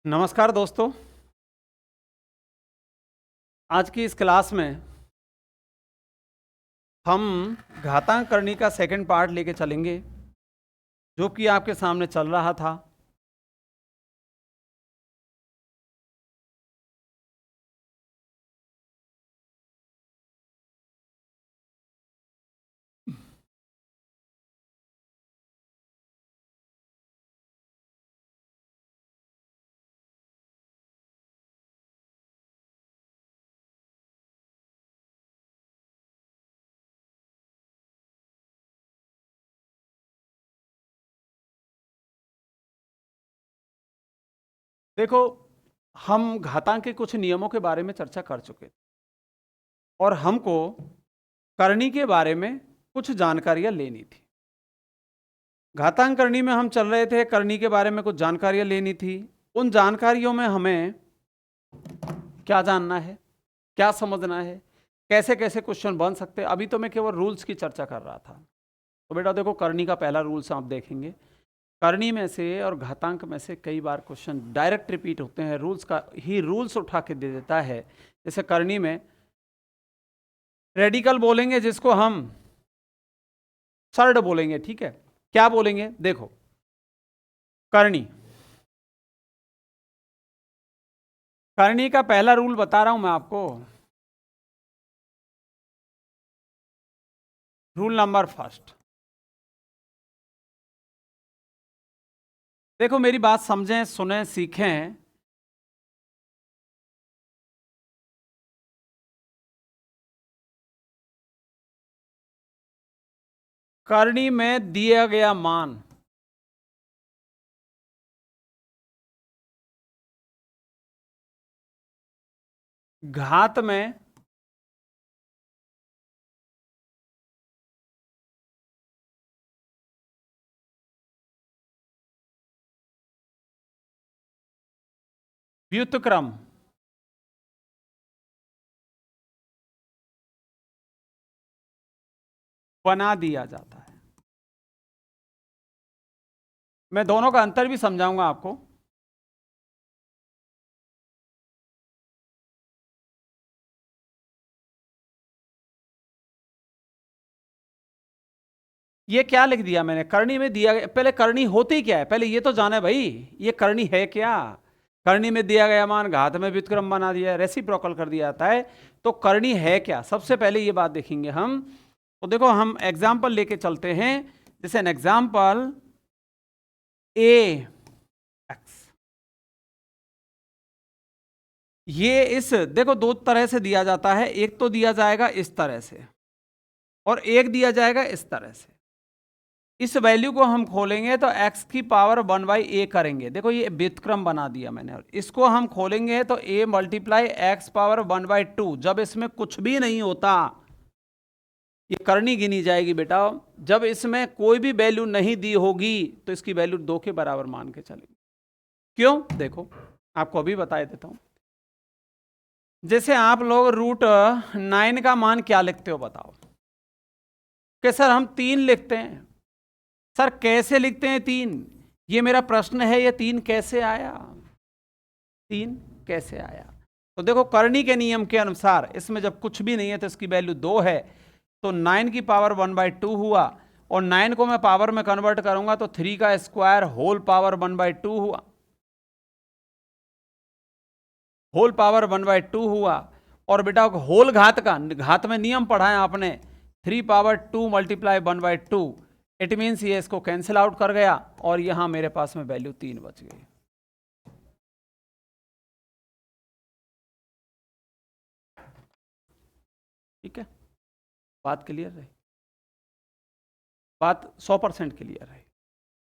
नमस्कार दोस्तों। आज की इस क्लास में हम घातांक करनी का सेकंड पार्ट लेके चलेंगे, जो कि आपके सामने चल रहा था। देखो, हम घातांक के कुछ नियमों के बारे में चर्चा कर चुके थे और हमको करनी के बारे में कुछ जानकारियां लेनी थी। घातांक करनी में हम चल रहे थे, करनी के बारे में कुछ जानकारियां लेनी थी। उन जानकारियों में हमें क्या जानना है, क्या समझना है, कैसे कैसे क्वेश्चन बन सकते हैं। अभी तो मैं केवल रूल्स की चर्चा कर रहा था। तो बेटा देखो, करनी का पहला रूल्स आप देखेंगे। करनी में से और घातांक में से कई बार क्वेश्चन डायरेक्ट रिपीट होते हैं, रूल्स का ही रूल्स उठा के दे देता है। जैसे करनी में रेडिकल बोलेंगे, जिसको हम सर्ड बोलेंगे, ठीक है। क्या बोलेंगे? देखो, करनी करनी का पहला रूल बता रहा हूं मैं आपको। Rule number first. देखो, मेरी बात समझें, सुने, सीखें। करनी में दिया गया मान घात में व्युत्क्रम बना दिया जाता है। मैं दोनों का अंतर भी समझाऊंगा आपको। ये क्या लिख दिया मैंने? करनी में दिया गया। पहले करनी होती क्या है, पहले ये तो जाने भाई। ये करनी है क्या? करनी में दिया गया मान घात में व्युत्क्रम बना दिया, रेसिप्रोकल कर दिया जाता है। तो करनी है क्या, सबसे पहले ये बात देखेंगे हम। तो देखो, हम एग्जाम्पल लेके चलते हैं। जैसे एन एग्जाम्पल ए एक्स। ये इस देखो, दो तरह से दिया जाता है। एक तो दिया जाएगा इस तरह से और एक दिया जाएगा इस तरह से। इस वैल्यू को हम खोलेंगे तो x की पावर 1/a करेंगे। देखो, ये व्युत्क्रम बना दिया मैंने। और इसको हम खोलेंगे तो a मल्टीप्लाई एक्स पावर 1/2। जब इसमें कुछ भी नहीं होता, ये करनी गिनी जाएगी बेटा। जब इसमें कोई भी वैल्यू नहीं दी होगी तो इसकी वैल्यू 2 के बराबर मान के चलेगी। क्यों? देखो, आपको अभी बता देता हूं। जैसे आप लोग √9 का मान क्या लिखते हो बताओ? कि सर हम 3 लिखते हैं। सर कैसे लिखते हैं 3? ये मेरा प्रश्न है। ये 3 कैसे आया? 3 कैसे आया? तो देखो, करनी के नियम के अनुसार इसमें जब कुछ भी नहीं है तो इसकी वैल्यू 2 है, तो 9 की पावर 1/2 हुआ। और 9 को मैं पावर में कन्वर्ट करूंगा तो 3 का स्क्वायर होल पावर 1/2 हुआ। होल पावर 1/2 हुआ। और बेटा होल घात का, घात में नियम पढ़ा है आपने, 3 पावर 2 मल्टीप्लाई 1/2। इट मीन्स ये इसको कैंसिल आउट कर गया और यहां मेरे पास में वैल्यू 3 बच गई। ठीक है, बात क्लियर रही? बात 100% क्लियर रही?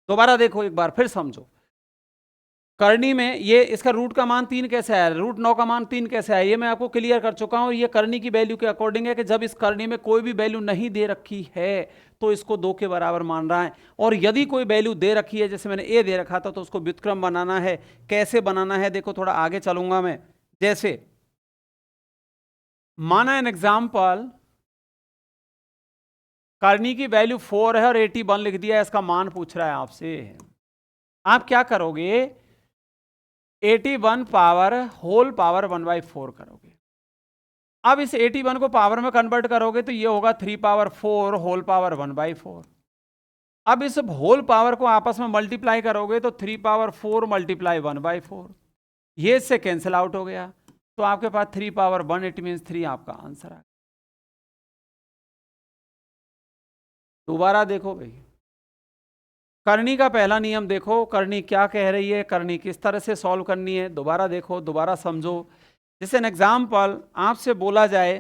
दोबारा देखो, एक बार फिर समझो। करनी में ये इसका रूट का मान 3 कैसे आया, √9 का मान 3 कैसे आया, ये मैं आपको क्लियर कर चुका हूं। ये करनी की वैल्यू के अकॉर्डिंग है कि जब इस करनी में कोई भी वैल्यू नहीं दे रखी है तो इसको 2 के बराबर मान रहा है। और यदि कोई वैल्यू दे रखी है, जैसे मैंने ए दे रखा था, तो उसको व्युत्क्रम बनाना है। कैसे बनाना है देखो, थोड़ा आगे चलूंगा मैं। जैसे माना एन एग्जाम्पल, करनी की वैल्यू 4 है और 81 लिख दिया है, इसका मान पूछ रहा है आपसे। आप क्या करोगे? 81 पावर होल पावर 1/4 करोगे। अब इस 81 को पावर में कन्वर्ट करोगे तो ये होगा 3 पावर 4 होल पावर 1/4। अब इस होल पावर को आपस में मल्टीप्लाई करोगे तो 3 पावर 4 मल्टीप्लाई 1/4, ये इससे कैंसिल आउट हो गया, तो आपके पास 3 पावर 1, इट मीन्स 3 आपका आंसर आ गया। दोबारा देखो भाई, करनी का पहला नियम देखो, करनी क्या कह रही है, करनी किस तरह से सॉल्व करनी है, दोबारा देखो, दोबारा समझो। जैसे एन एग्जाम्पल आपसे बोला जाए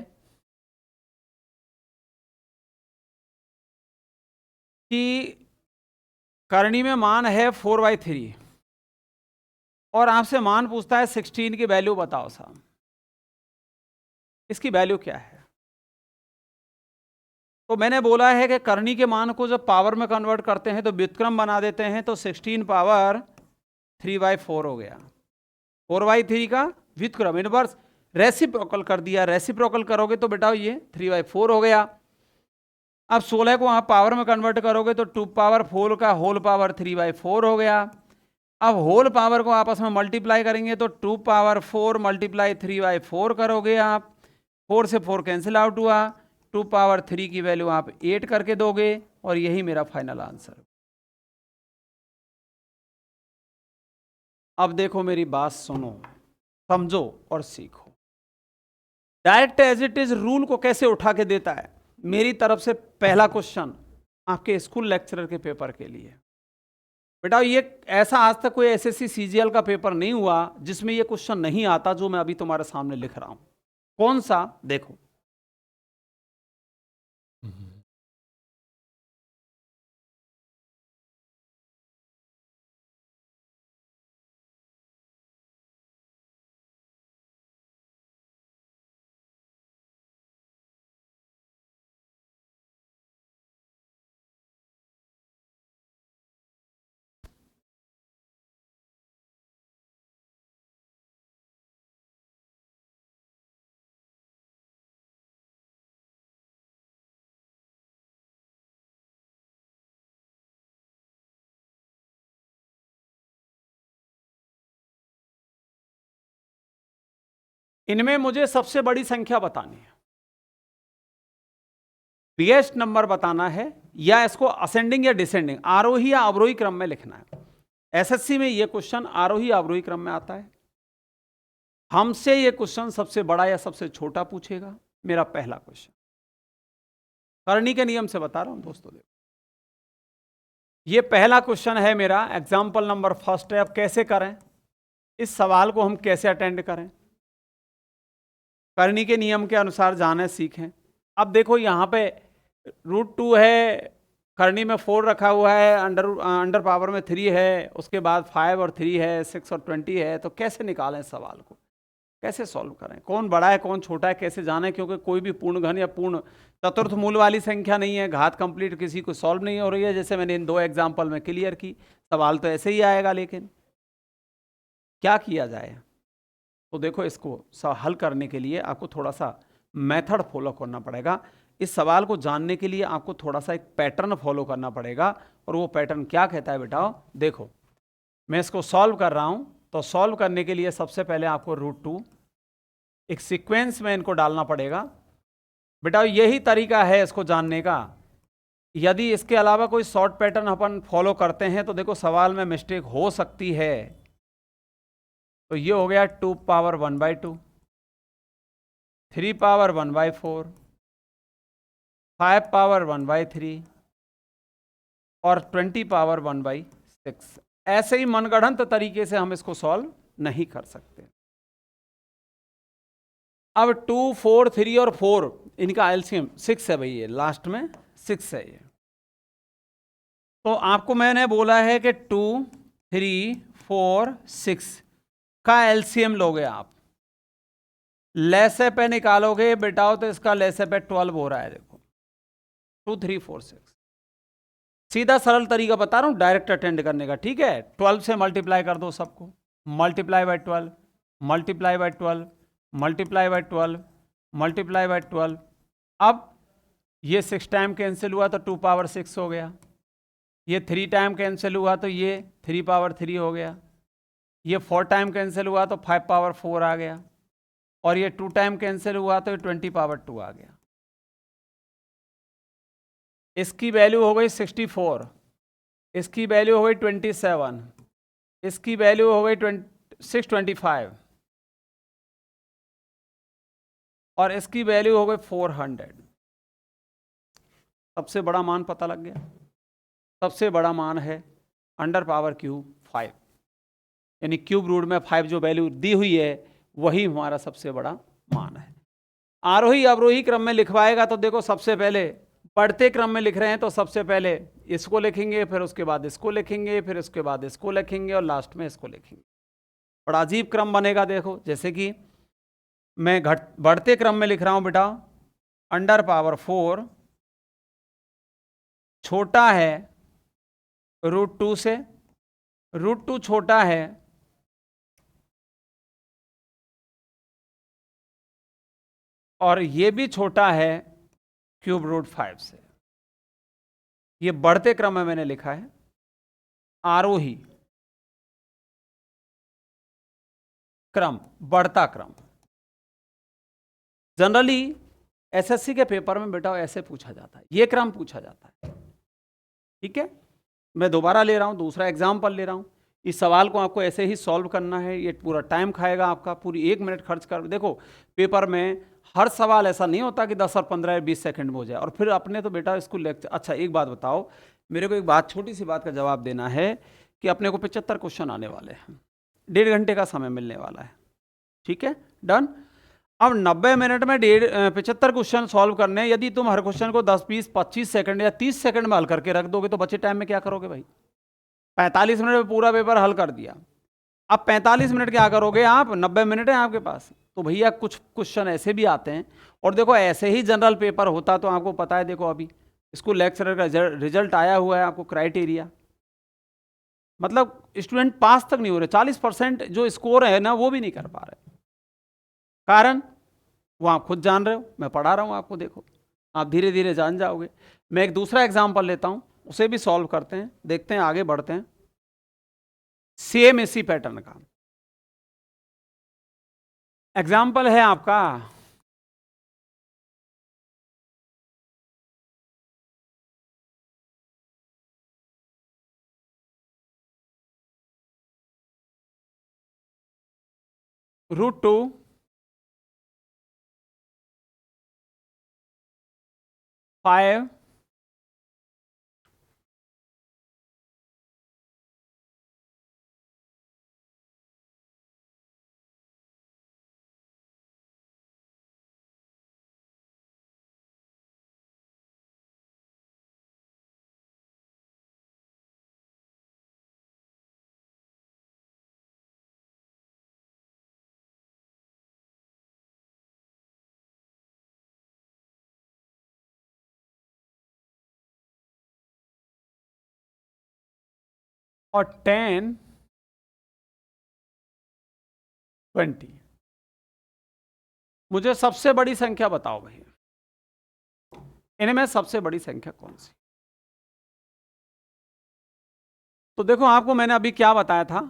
कि करनी में मान है 4/3 और आपसे मान पूछता है 16 की वैल्यू बताओ साहब, इसकी वैल्यू क्या है। तो मैंने बोला है कि करनी के मान को जब पावर में कन्वर्ट करते हैं तो व्युत्क्रम बना देते हैं, तो 16 पावर 3/4 हो गया, 4/3 का व्युत्क्रम इनवर्स रेसिप्रोकल कर दिया, रेसिप्रोकल करोगे तो बेटा ये 3/4 हो गया। अब 16 को आप पावर में कन्वर्ट करोगे तो 2 पावर 4 का होल पावर 3/4 हो गया। अब होल पावर को आपस में मल्टीप्लाई करेंगे तो 2 पावर 4 मल्टीप्लाई 3/4 करोगे आप, 4 से 4 कैंसिल आउट हुआ, 2 पावर 3 की वैल्यू आप 8 करके दोगे और यही मेरा फाइनल आंसर। अब देखो मेरी बात सुनो, समझो और सीखो। Direct as it is rule को कैसे उठा के देता है, मेरी तरफ से पहला क्वेश्चन आपके स्कूल लेक्चरर के पेपर के लिए। बेटा ये ऐसा आज तक कोई एसएससी सीजीएल का पेपर नहीं हुआ जिसमें ये क्वेश्चन नहीं आता जो मैं अभी तुम्हारे सामने लिख रहा हूं। कौन सा, देखो इनमें मुझे सबसे बड़ी संख्या बतानी है, बिगेस्ट नंबर बताना है, या इसको असेंडिंग या डिसेंडिंग आरोही या अवरोही क्रम में लिखना है। एसएससी में यह क्वेश्चन आरोही अवरोही क्रम में आता है। हमसे यह क्वेश्चन सबसे बड़ा या सबसे छोटा पूछेगा, मेरा पहला क्वेश्चन। करनी के नियम से बता रहा हूं दोस्तों, देखो ये पहला क्वेश्चन है मेरा, एग्जाम्पल नंबर फर्स्ट है। अब कैसे करें इस सवाल को, हम कैसे अटेंड करें, करनी के नियम के अनुसार जाने सीखें। अब देखो यहाँ पे √2 है, करनी में 4 रखा हुआ है, अंडर पावर में 3 है, उसके बाद 5 और 3 है, 6 और 20 है। तो कैसे निकालें सवाल को, कैसे सॉल्व करें, कौन बड़ा है कौन छोटा है, कैसे जाने, क्योंकि कोई भी पूर्ण घन या पूर्ण चतुर्थ मूल वाली संख्या नहीं है, घात कंप्लीट किसी को सॉल्व नहीं हो रही है, जैसे मैंने इन 2 एग्जाम्पल में क्लियर की। सवाल तो ऐसे ही आएगा, लेकिन क्या किया जाए। तो देखो इसको हल करने के लिए आपको थोड़ा सा मेथड फॉलो करना पड़ेगा। इस सवाल को जानने के लिए आपको थोड़ा सा एक पैटर्न फॉलो करना पड़ेगा, और वो पैटर्न क्या कहता है बेटा, देखो मैं इसको सॉल्व कर रहा हूं। तो सॉल्व करने के लिए सबसे पहले आपको √2 एक सीक्वेंस में इनको डालना पड़ेगा। बेटा यही तरीका है इसको जानने का। यदि इसके अलावा कोई शॉर्ट पैटर्न अपन फॉलो करते हैं तो देखो सवाल में मिस्टेक हो सकती है। तो ये हो गया 2 पावर 1/2, 3 पावर 1/4, 5 पावर 1/3 और 20 पावर 1/6। ऐसे ही मनगढ़ंत तरीके से हम इसको सॉल्व नहीं कर सकते। अब 2, 4, 3 और 4 इनका एलसीएम 6 है भाई, ये लास्ट में 6 है ये। तो आपको मैंने बोला है कि 2, 3, 4, 6 का एलसीएम लोगे आप, लैसे पे निकालोगे बेटाओ तो इसका लैसे पे 12 हो रहा है। देखो 2, 3, 4, 6 सीधा सरल तरीका बता रहा हूं डायरेक्ट अटेंड करने का, ठीक है। 12 से मल्टीप्लाई कर दो सबको, multiply by 12, multiply by 12, multiply by 12, multiply by 12। अब ये 6 टाइम कैंसिल हुआ तो 2 पावर 6 हो गया, ये 3 टाइम कैंसिल हुआ तो ये 3 पावर 3 हो गया, ये 4 टाइम कैंसिल हुआ तो 5 पावर 4 आ गया, और ये 2 टाइम कैंसिल हुआ तो 20 पावर 2 आ गया। इसकी वैल्यू हो गई 64, इसकी वैल्यू हो गई 27, इसकी वैल्यू हो गई 625, और इसकी वैल्यू हो गई 400। सबसे बड़ा मान पता लग गया। सबसे बड़ा मान है अंडर पावर क्यूब 5, यानी क्यूब रूट में 5 जो वैल्यू दी हुई है वही हमारा सबसे बड़ा मान है। आरोही अवरोही क्रम में लिखवाएगा तो देखो, सबसे पहले बढ़ते क्रम में लिख रहे हैं तो सबसे पहले इसको लिखेंगे, फिर उसके बाद इसको लिखेंगे, फिर उसके बाद इसको लिखेंगे, और लास्ट में इसको लिखेंगे। बड़ा अजीब क्रम बनेगा। देखो, जैसे कि मैं बढ़ते क्रम में लिख रहा हूं बेटा, अंडर पावर 4 छोटा है √2 से, √2 छोटा है और ये भी छोटा है क्यूब रूट 5 से। ये बढ़ते क्रम में मैंने लिखा है। आरोही क्रम, बढ़ता क्रम। जनरली एसएससी के पेपर में बेटा ऐसे पूछा जाता है, ये क्रम पूछा जाता है। ठीक है, मैं दोबारा ले रहा हूं, दूसरा एग्जाम्पल ले रहा हूं। इस सवाल को आपको ऐसे ही सॉल्व करना है। ये पूरा टाइम खाएगा आपका, पूरी 1 मिनट खर्च कर। देखो, पेपर में हर सवाल ऐसा नहीं होता कि 10 और 15 या 20 सेकंड में हो जाए, और फिर अपने तो बेटा इसको लेक्चर। अच्छा, एक बात बताओ, मेरे को एक बात, छोटी सी बात का जवाब देना है कि अपने को 75 क्वेश्चन आने वाले हैं, 1.5 घंटे का समय मिलने वाला है। ठीक है, डन। अब 90 मिनट में 75 क्वेश्चन सॉल्व करने। यदि तुम हर क्वेश्चन को 10, 20, 25 सेकंड या 30 सेकंड में हल करके रख दोगे तो बचे टाइम में क्या करोगे भाई? 45 मिनट में पूरा पेपर हल कर दिया। अब 45 मिनट क्या करोगे आप? 90 मिनट है आपके पास। तो भैया कुछ क्वेश्चन ऐसे भी आते हैं, और देखो ऐसे ही जनरल पेपर होता तो आपको पता है। देखो अभी स्कूल लेक्चरर का रिजल्ट आया हुआ है, आपको क्राइटेरिया, मतलब स्टूडेंट पास तक नहीं हो रहे। 40% जो स्कोर है ना वो भी नहीं कर पा रहे। कारण वो आप खुद जान रहे हो, मैं पढ़ा रहा हूं आपको, देखो आप धीरे धीरे जान जाओगे। मैं एक दूसरा एग्जाम्पल लेता हूं, उसे भी सॉल्व करते हैं, देखते हैं, आगे बढ़ते हैं। सेम इसी पैटर्न का एग्जाम्पल है आपका √2 5 और 10, 20। मुझे सबसे बड़ी संख्या बताओ भैया, इनमें सबसे बड़ी संख्या कौन सी? तो देखो, आपको मैंने अभी क्या बताया था,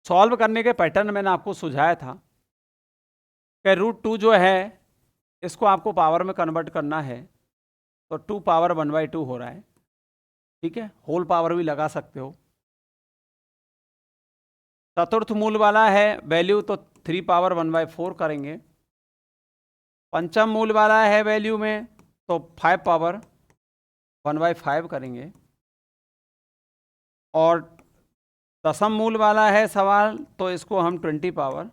सॉल्व करने के पैटर्न मैंने आपको सुझाया था कि √2 जो है इसको आपको पावर में कन्वर्ट करना है, तो 2 पावर 1/2 हो रहा है। ठीक है, होल पावर भी लगा सकते हो। चतुर्थ मूल वाला है वैल्यू, तो 3 पावर 1/4 करेंगे। पंचम मूल वाला है वैल्यू में तो 5 पावर 1/5 करेंगे। और दशम मूल वाला है सवाल, तो इसको हम 20 पावर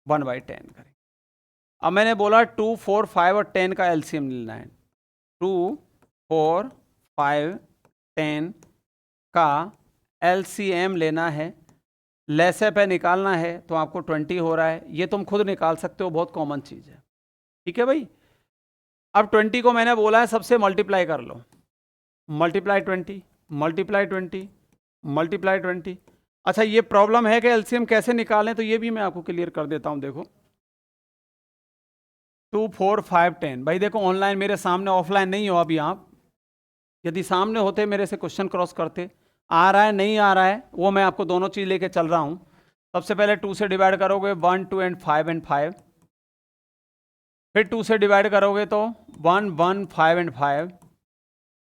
1/10 करेंगे। अब मैंने बोला 2, 4, 5 और 10 का एलसीएम लेना है। 2, 4, 5, 10 का एलसीएम लेना है, लैसे पे निकालना है, तो आपको 20 हो रहा है। ये तुम खुद निकाल सकते हो, बहुत कॉमन चीज़ है। ठीक है भाई, अब 20 को मैंने बोला है सबसे मल्टीप्लाई कर लो, मल्टीप्लाई 20, मल्टीप्लाई 20, मल्टीप्लाई 20। अच्छा, ये प्रॉब्लम है कि एलसीएम कैसे निकालें, तो ये भी मैं आपको क्लियर कर देता हूँ। देखो 2, 4, 5, 10। भाई देखो, ऑनलाइन मेरे सामने, ऑफलाइन नहीं हो अभी आप। यदि सामने होते मेरे से क्वेश्चन क्रॉस करते, आ रहा है नहीं आ रहा है, वो मैं आपको दोनों चीज़ लेके चल रहा हूँ। सबसे पहले 2 से डिवाइड करोगे 1 2 एंड 5, फिर 2 से डिवाइड करोगे तो 1 1 5 एंड 5,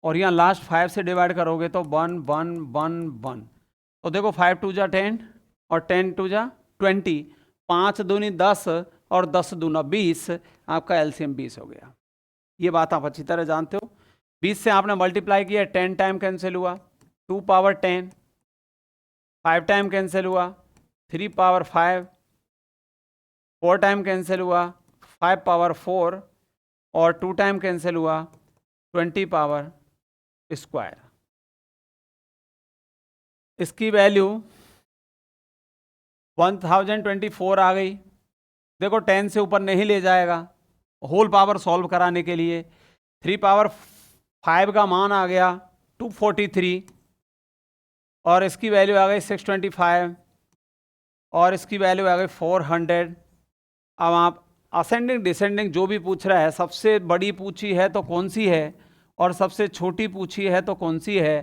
और यहाँ लास्ट 5 से डिवाइड करोगे तो 1 1 1 1। तो देखो 5 2 जा 10 और 10 2 जा 20, 5 दूनी 10 और 10 दूना 20, आपका एलसीएम 20 हो गया। ये बात आप अच्छी तरह जानते हो। 20 से आपने मल्टीप्लाई किया, 10 टाइम कैंसिल हुआ, 2 पावर 10, 5 टाइम कैंसिल हुआ, 3 पावर 5, 4 टाइम कैंसिल हुआ, 5 पावर 4, और 2 टाइम कैंसिल हुआ, 20 पावर स्क्वायर। इसकी वैल्यू 1024 आ गई। देखो 10 से ऊपर नहीं ले जाएगा होल पावर सॉल्व कराने के लिए। 3 पावर 5 का मान आ गया 243, और इसकी वैल्यू आ गई 625, और इसकी वैल्यू आ गई 400। अब आप असेंडिंग डिसेंडिंग जो भी पूछ रहा है, सबसे बड़ी पूछी है तो कौन सी है और सबसे छोटी पूछी है तो कौन सी है।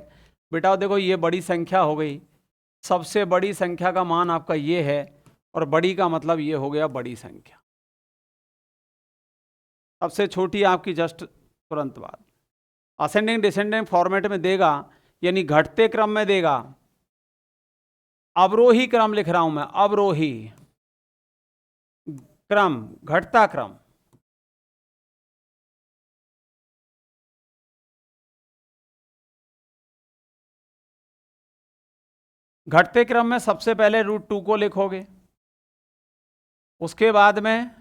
बेटा देखो ये बड़ी संख्या हो गई, सबसे बड़ी संख्या का मान आपका ये है, और बड़ी का मतलब ये हो गया बड़ी संख्या। सबसे छोटी आपकी जस्ट तुरंत बाद। असेंडिंग डिसेंडिंग फॉर्मेट में देगा, यानी घटते क्रम में देगा। अवरोही क्रम लिख रहा हूं मैं, अवरोही क्रम, घटता क्रम। घटते क्रम में सबसे पहले √2 को लिखोगे, उसके बाद में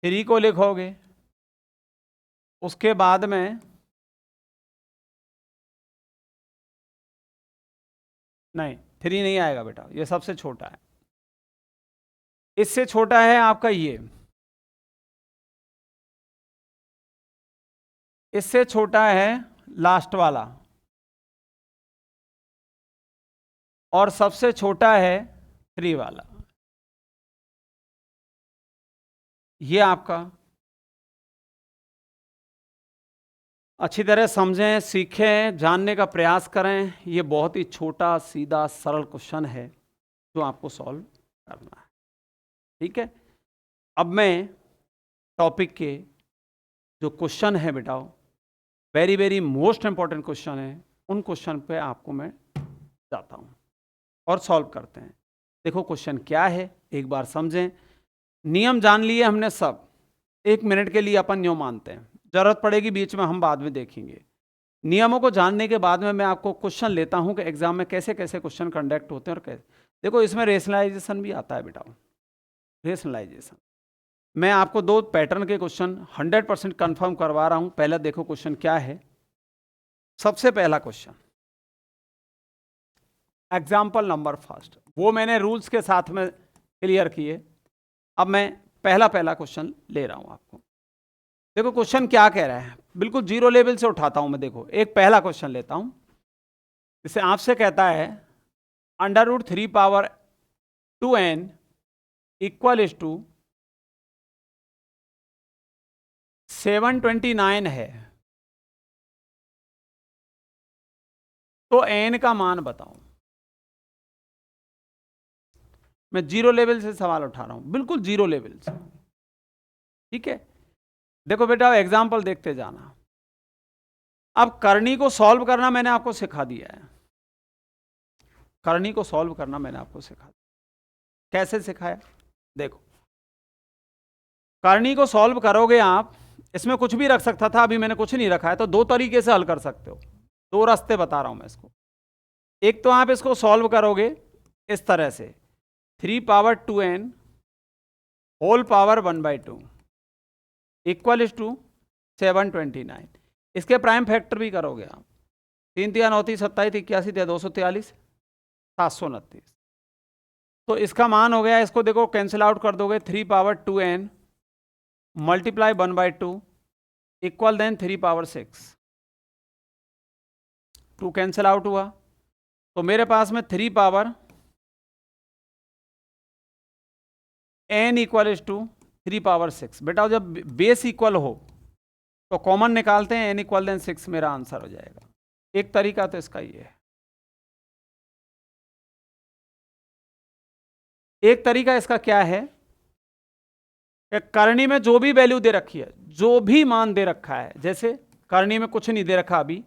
3 को लिखोगे, उसके बाद में नहीं 3 नहीं आएगा बेटा, ये सबसे छोटा है। इससे छोटा है आपका ये, इससे छोटा है लास्ट वाला, और सबसे छोटा है 3 वाला। ये आपका अच्छी तरह समझें, सीखें, जानने का प्रयास करें। ये बहुत ही छोटा सीधा सरल क्वेश्चन है जो आपको सॉल्व करना है। ठीक है, अब मैं टॉपिक के जो क्वेश्चन है बेटा, very very most important question है, उन क्वेश्चन पे आपको मैं जाता हूँ और सॉल्व करते हैं। देखो क्वेश्चन क्या है, एक बार समझें। नियम जान लिए हमने सब, 1 मिनट के लिए अपन न्यू मानते हैं, जरूरत पड़ेगी बीच में हम बाद में देखेंगे। नियमों को जानने के बाद में मैं आपको क्वेश्चन लेता हूं कि एग्जाम में कैसे कैसे क्वेश्चन कंडक्ट होते हैं और कैसे। देखो इसमें रेशनलाइजेशन भी आता है बेटा, रेशनलाइजेशन। मैं आपको 2 पैटर्न के क्वेश्चन 100% कंफर्म करवा रहा हूं। पहला देखो क्वेश्चन क्या है। सबसे पहला क्वेश्चन एग्जाम्पल नंबर फर्स्ट, वो मैंने रूल्स के साथ में क्लियर किए। अब मैं पहला क्वेश्चन ले रहा हूं आपको। देखो क्वेश्चन क्या कह रहा है, बिल्कुल जीरो लेवल से उठाता हूं मैं। देखो एक पहला क्वेश्चन लेता हूं, जिसे आपसे कहता है √3 power 2n equal is to 729 है, तो n का मान बताओ। मैं जीरो लेवल से सवाल उठा रहा हूं, बिल्कुल जीरो लेवल से। ठीक है, देखो बेटा एग्जाम्पल देखते जाना। अब करनी को सॉल्व करना मैंने आपको सिखा दिया है, करनी को सॉल्व करना मैंने आपको सिखा दिया। कैसे सिखाया, देखो करनी को सॉल्व करोगे आप, इसमें कुछ भी रख सकता था, अभी मैंने कुछ नहीं रखा है, तो 2 तरीके से हल कर सकते हो। 2 रास्ते बता रहा हूं मैं इसको। एक तो आप इसको सॉल्व करोगे इस तरह से, 3 power 2n whole power 1/2 equal is to 729। इसके प्राइम फैक्टर भी करोगे आप, 3 3 9 27 81 243 729। तो इसका मान हो गया, इसको देखो कैंसिल आउट कर दोगे, 3 power 2n multiply 1/2 equal then 3 power 6। 2 cancel out हुआ, तो मेरे पास में 3 power n equal is to 3 power 6। बेटा जब बेस इक्वल हो तो कॉमन निकालते हैं, n इक्वल देन 6 मेरा आंसर हो जाएगा। एक तरीका तो इसका ये है। एक तरीका इसका क्या है कि करनी में जो भी वैल्यू दे रखी है, जो भी मान दे रखा है, जैसे करनी में कुछ नहीं दे रखा अभी,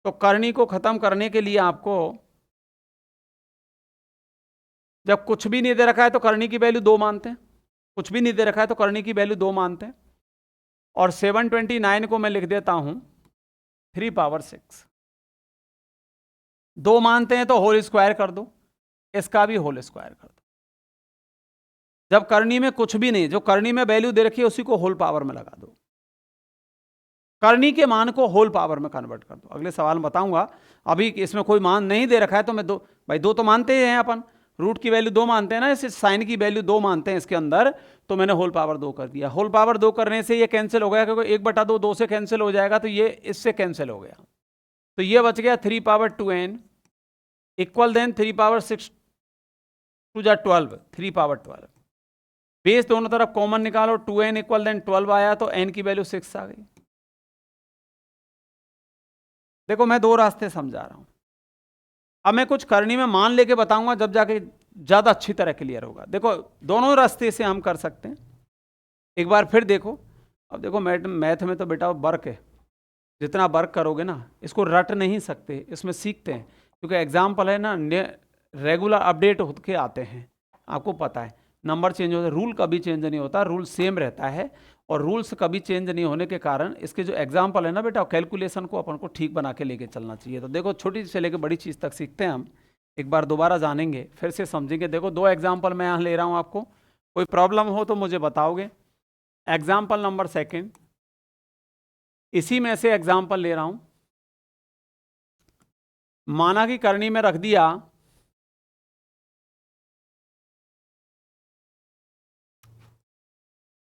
तो करनी को खत्म करने के लिए आपको, जब कुछ भी नहीं दे रखा है तो करनी की वैल्यू 2 मानते हैं, कुछ भी नहीं दे रखा है तो करनी की वैल्यू 2 मानते हैं, और 729 को मैं लिख देता हूं 3 पावर 6। 2 मानते हैं तो होल स्क्वायर कर दो, इसका भी होल स्क्वायर कर दो। जब करनी में कुछ भी नहीं, जो करनी में वैल्यू दे रखी है उसी को होल पावर में लगा दो, करनी के मान को होल पावर में कन्वर्ट कर दो। अगले सवाल में बताऊंगा, अभी इसमें कोई मान नहीं दे रखा है तो मैं भाई 2 तो मानते हैं अपन, रूट की वैल्यू 2 मानते हैं ना, इसे साइन की वैल्यू 2 मानते हैं इसके अंदर, तो मैंने होल पावर 2 कर दिया। होल पावर 2 करने से ये कैंसिल हो गया, क्योंकि 1/2 2 से कैंसिल हो जाएगा, तो ये इससे कैंसिल हो गया, तो ये बच गया 3 power 2n equal then 3 power 6 2 जा 12, 3 पावर 12। बेस दोनों तरफ कॉमन निकालो, 2n इक्वल देन 12 आया तो n की वैल्यू 6 आ गई। देखो मैं 2 रास्ते समझा रहा हूं, अब मैं कुछ करनी में मान लेके बताऊंगा, जब जाके ज्यादा अच्छी तरह क्लियर होगा। देखो दोनों रास्ते से हम कर सकते हैं, एक बार फिर देखो। अब देखो मैथ में तो बेटा वर्क है, जितना वर्क करोगे ना, इसको रट नहीं सकते, इसमें सीखते हैं, क्योंकि एग्जाम्पल है ना, रेगुलर अपडेट होके आते हैं, आपको पता है नंबर चेंज होता है, रूल कभी चेंज नहीं होता, रूल सेम रहता है, और रूल्स कभी चेंज नहीं होने के कारण इसके जो एग्जाम्पल है ना बेटा, कैलकुलेशन को अपन को ठीक बना के लेके चलना चाहिए। तो देखो छोटी से लेके बड़ी चीज़ तक सीखते हैं हम, एक बार दोबारा जानेंगे फिर से समझेंगे। देखो 2 एग्जाम्पल मैं यहाँ ले रहा हूँ, आपको कोई प्रॉब्लम हो तो मुझे बताओगे। एग्जाम्पल नंबर 2, इसी में से एग्जाम्पल ले रहा हूँ। माना कि करनी में रख दिया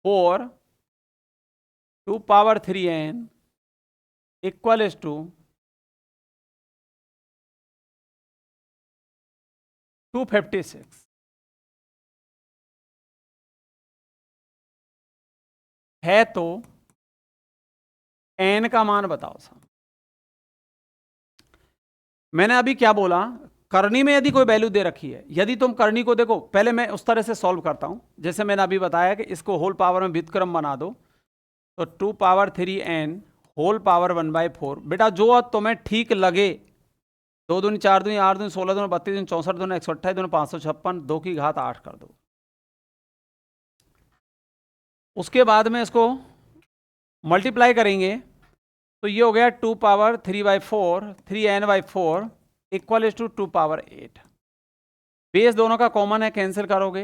4 2 पावर 3n इक्वल टू 256 है, तो n का मान बताओ साहब। मैंने अभी क्या बोला, करनी में यदि कोई वैल्यू दे रखी है, यदि तुम करनी को देखो, पहले मैं उस तरह से सॉल्व करता हूं जैसे मैंने अभी बताया कि इसको होल पावर में व्युत्क्रम बना दो, तो 2 पावर 3n होल पावर 1/4। बेटा जो तुम्हें ठीक लगे, 2 दूनी 4 दूनी 8 दूनी 16 दूनी 32 दूनी 64 दूनी 128 दूनी 556, 2 की घात 8 कर दो। उसके बाद में इसको मल्टीप्लाई करेंगे तो ये हो गया 2 power 3/4 3n/4 equal to 2 power 8। Base दोनों का कॉमन है, कैंसिल करोगे,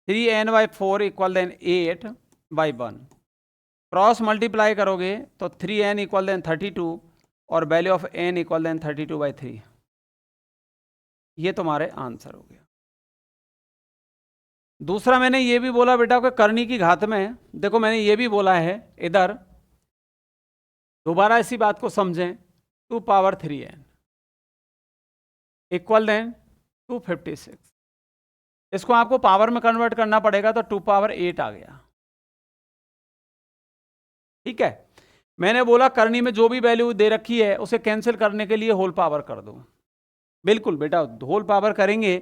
3n/4 equal then 8/1। Cross multiply करोगे तो 3n इक्वल देन 32 और value of n equal then 32/3। ये तुम्हारे आंसर हो गया। दूसरा मैंने ये भी बोला बेटा कि करनी की घात में, देखो मैंने ये भी बोला है इधर, दोबारा इसी बात को समझें, 2 पावर 3n इक्वल देन 256। इसको आपको पावर में कन्वर्ट करना पड़ेगा, तो 2 पावर 8 आ गया। ठीक है, मैंने बोला करनी में जो भी वैल्यू दे रखी है उसे कैंसिल करने के लिए होल पावर कर दो। बिल्कुल बेटा, होल पावर करेंगे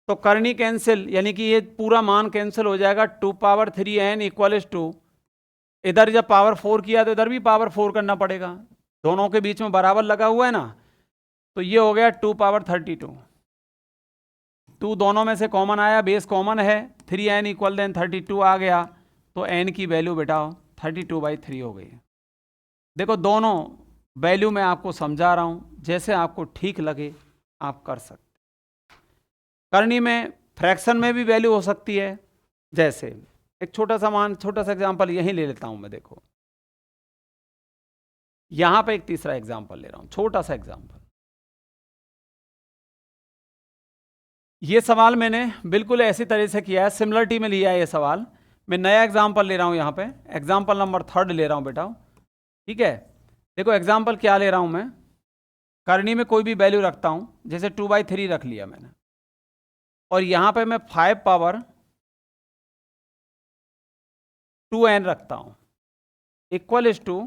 तो करनी कैंसिल, यानी कि ये पूरा मान कैंसिल हो जाएगा। 2 पावर 3n इक्वल टू, इधर जब पावर 4 किया तो इधर भी पावर 4 करना पड़ेगा, दोनों के बीच में बराबर लगा हुआ है ना, तो ये हो गया 2 पावर 32। 2 दोनों में से कॉमन आया, बेस कॉमन है, 3n इक्वल देन 32 आ गया, तो n की वैल्यू बेटा 32/3 हो गई। देखो दोनों वैल्यू मैं आपको समझा रहा हूं, जैसे आपको ठीक लगे आप कर सकते। करनी में फ्रैक्शन में भी वैल्यू हो सकती है, जैसे एक छोटा सा एग्जांपल यहीं ले लेता हूं मैं। देखो यहां पे एक तीसरा एग्जांपल ले रहा हूं, छोटा सा एग्जांपल। ये सवाल मैंने बिल्कुल ऐसी तरह से किया है, सिमिलरिटी में लिया है ये सवाल। मैं नया एग्जांपल ले रहा हूं, यहां पे एग्जांपल नंबर 3 ले रहा हूं बेटा। ठीक है, देखो एग्जांपल क्या ले रहा हूं मैं, करनी में कोई भी वैल्यू रखता हूं, जैसे 2/3 रख लिया मैंने, और यहां पे मैं 5 पावर 2n रखता हूं इक्वल टू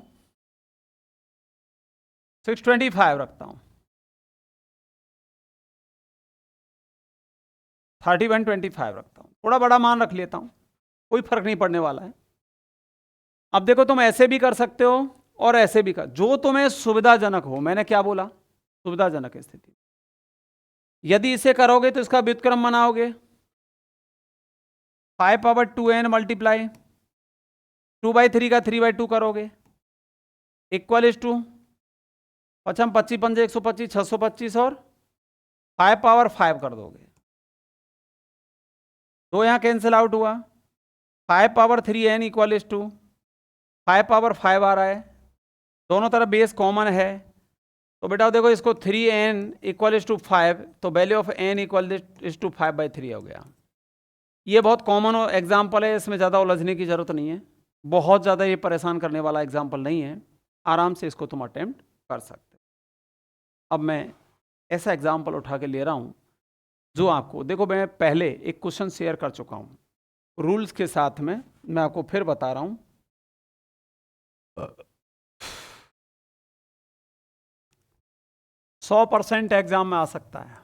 625 रखता हूं। 3125 रखता हूँ, थोड़ा बड़ा मान रख लेता हूँ, कोई फर्क नहीं पड़ने वाला है। अब देखो तुम ऐसे भी कर सकते हो और ऐसे भी कर, जो तुम्हें सुविधाजनक हो। मैंने क्या बोला? सुविधाजनक स्थिति। यदि इसे करोगे तो इसका व्युत्क्रम बनाओगे, 5/2n मल्टीप्लाई 2/3 का 3/2 करोगे, इक्वल टू 5 25 5 125 625 और 5/5 कर दोगे, तो यहां कैंसिल आउट हुआ। 5/3n इक्वल टू 5/5 आ रहा है, दोनों तरफ बेस कॉमन है, तो बेटा देखो इसको 3n इक्वल टू 5, तो value of n equal to 5/3 हो गया। ये बहुत कॉमन एग्जाम्पल है, इसमें ज़्यादा उलझने की जरूरत नहीं है, बहुत ज़्यादा ये परेशान करने वाला एग्जाम्पल नहीं है, आराम से इसको तुम अटेम्प्ट कर सकते हो। अब मैं ऐसा एग्जाम्पल उठा के ले रहा हूँ जो आपको, देखो मैं पहले एक क्वेश्चन शेयर कर चुका हूँ रूल्स के साथ में, मैं आपको फिर बता रहा हूँ। 100% एग्जाम में आ सकता है,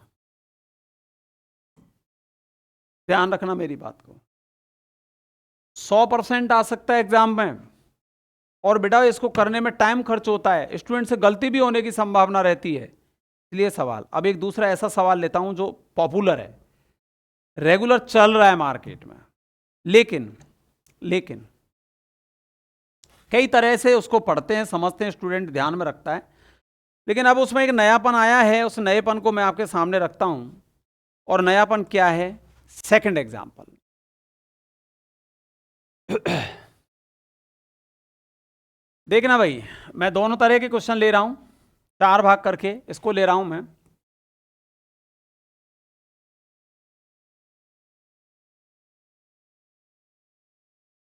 ध्यान रखना मेरी बात को, 100% आ सकता है एग्जाम में। और बेटा इसको करने में टाइम खर्च होता है, स्टूडेंट से गलती भी होने की संभावना रहती है, इसलिए सवाल। अब एक दूसरा ऐसा सवाल लेता हूं जो पॉपुलर है, रेगुलर चल रहा है मार्केट में, लेकिन कई तरह से उसको पढ़ते हैं, समझते हैं, स्टूडेंट ध्यान में रखता है, लेकिन अब उसमें एक नयापन आया है, उस नएपन को मैं आपके सामने रखता हूं। और नयापन क्या है? Second example. देखना भाई, मैं दोनों तरह के क्वेश्चन ले रहा हूं, 4 भाग करके इसको ले रहा हूं मैं।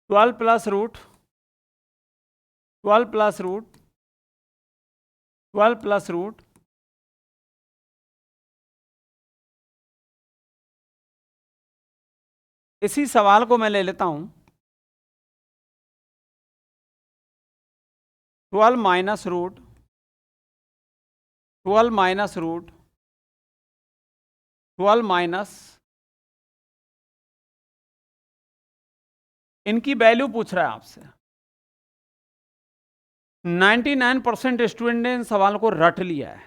Twelve plus root 12 plus root इसी सवाल को मैं ले लेता हूं 12 minus root 12 minus root 12 minus, इनकी वैल्यू पूछ रहा है आपसे। 99% स्टूडेंट ने इन सवाल को रट लिया है।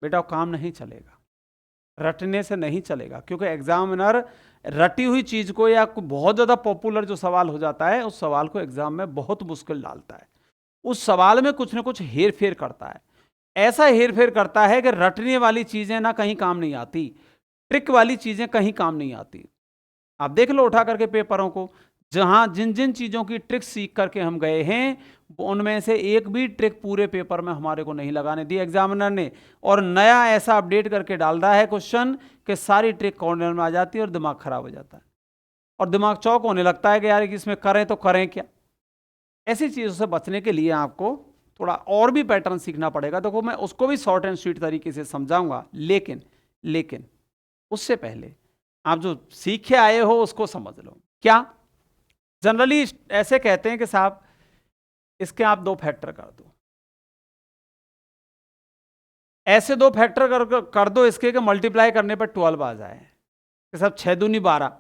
बेटा काम नहीं चलेगा, रटने से नहीं चलेगा, क्योंकि एग्जामिनर रटी हुई चीज को या बहुत ज्यादा पॉपुलर जो सवाल हो जाता है उस सवाल को एग्जाम में बहुत मुश्किल डालता है, उस सवाल में कुछ ना कुछ हेर फेर करता है। ऐसा हेर फेर करता है कि रटने वाली चीजें ना कहीं काम नहीं आती, ट्रिक वाली चीजें कहीं काम नहीं आती। आप देख लो उठा करके पेपरों को, जहां जिन जिन चीजों की ट्रिक सीख करके हम गए हैं उनमें से एक भी ट्रिक पूरे पेपर में हमारे को नहीं लगाने दी एग्जामिनर ने, और नया ऐसा अपडेट करके डाल रहा है क्वेश्चन कि सारी ट्रिक कॉर्नर में आ जाती है और दिमाग खराब हो जाता है और दिमाग चौक होने लगता है कि यार इसमें करें तो करें क्या। ऐसी चीजों से बचने के लिए आपको थोड़ा और भी पैटर्न सीखना पड़ेगा। देखो मैं उसको भी शॉर्ट एंड स्वीट तरीके से समझाऊंगा, लेकिन उससे पहले आप जो सीखे आए हो उसको समझ लो। क्या जनरली ऐसे कहते हैं कि साहब इसके आप 2 फैक्टर कर दो, ऐसे 2 फैक्टर कर दो इसके कि मल्टीप्लाई करने पर 12 आ जाए कि साहब 6 दूनी 12।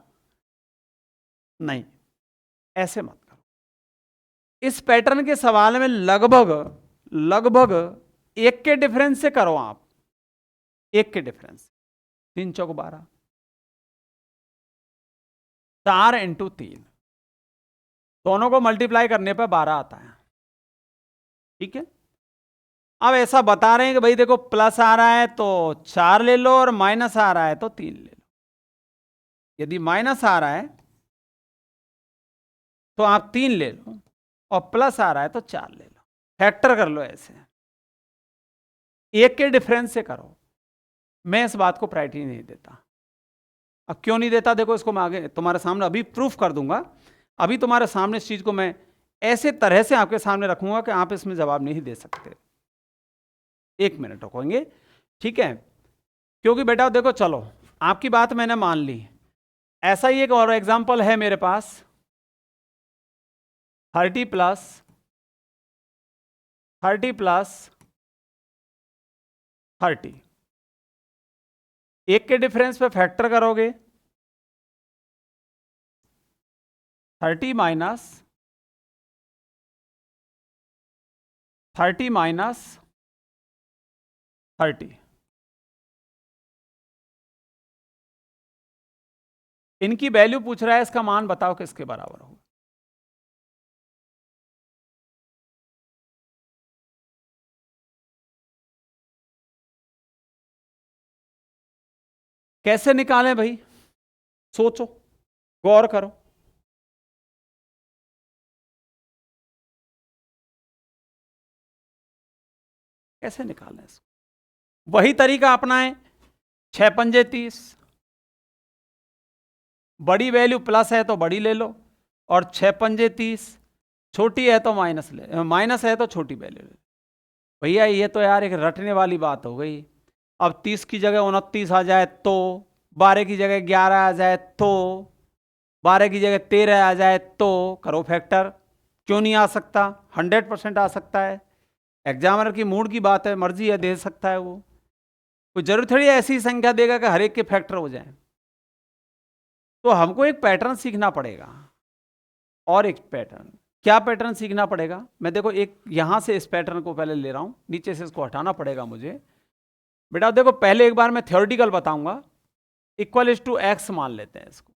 नहीं, ऐसे मत करो। इस पैटर्न के सवाल में लगभग 1 के डिफरेंस से करो आप, 1 के डिफरेंस, 3 चौक 12, 4 इंटू 3, दोनों को मल्टीप्लाई करने पर 12 आता है। ठीक है, अब ऐसा बता रहे हैं कि भाई देखो प्लस आ रहा है तो 4 ले लो और माइनस आ रहा है तो 3 ले लो। यदि माइनस आ रहा है तो आप 3 ले लो और प्लस आ रहा है तो 4 ले लो, फैक्टर कर लो ऐसे, 1 के डिफरेंस से करो। मैं इस बात को प्रायोरिटी नहीं देता। अब क्यों नहीं देता देखो, इसको मैं आगे तुम्हारे सामने अभी प्रूफ कर दूंगा। अभी तुम्हारे सामने इस चीज को मैं ऐसे तरह से आपके सामने रखूंगा कि आप इसमें जवाब नहीं दे सकते। 1 मिनट रुकेंगे, ठीक है? क्योंकि बेटा देखो चलो आपकी बात मैंने मान ली, ऐसा ही एक और एग्जांपल है मेरे पास, 30 प्लस 30 एक के डिफरेंस पे फैक्टर करोगे 30 माइनस 30 माइनस 30, इनकी वैल्यू पूछ रहा है, इसका मान बताओ किसके बराबर होगा। कैसे निकालें भाई, सोचो, गौर करो। कैसे निकालें इसको, वही तरीका अपनाएं, 6 पंजे 30, बड़ी वैल्यू प्लस है तो बड़ी ले लो, और 6 पंजे 30, छोटी है तो माइनस है तो छोटी वैल्यू ले लो। भैया ये तो यार एक रटने वाली बात हो गई। अब 30 की जगह 29 आ जाए तो, 12 की जगह 11 आ जाए तो, 12 की जगह 13 आ जाए तो करो फैक्टर। क्यों नहीं आ सकता, 100% आ सकता है। एग्जामिनर की मूड की बात है, मर्जी है, दे सकता है वो। कोई जरूर थोड़ी ऐसी संख्या देगा कि हर एक के फैक्टर हो जाए। तो हमको एक पैटर्न सीखना पड़ेगा, और एक पैटर्न, क्या पैटर्न सीखना पड़ेगा। मैं देखो एक यहां से इस पैटर्न को पहले ले रहा हूं, नीचे से इसको हटाना पड़ेगा मुझे। बेटा देखो पहले एक बार मैं थ्योरेटिकल बताऊंगा। इक्वल इज टू एक्स मान लेते हैं इसको,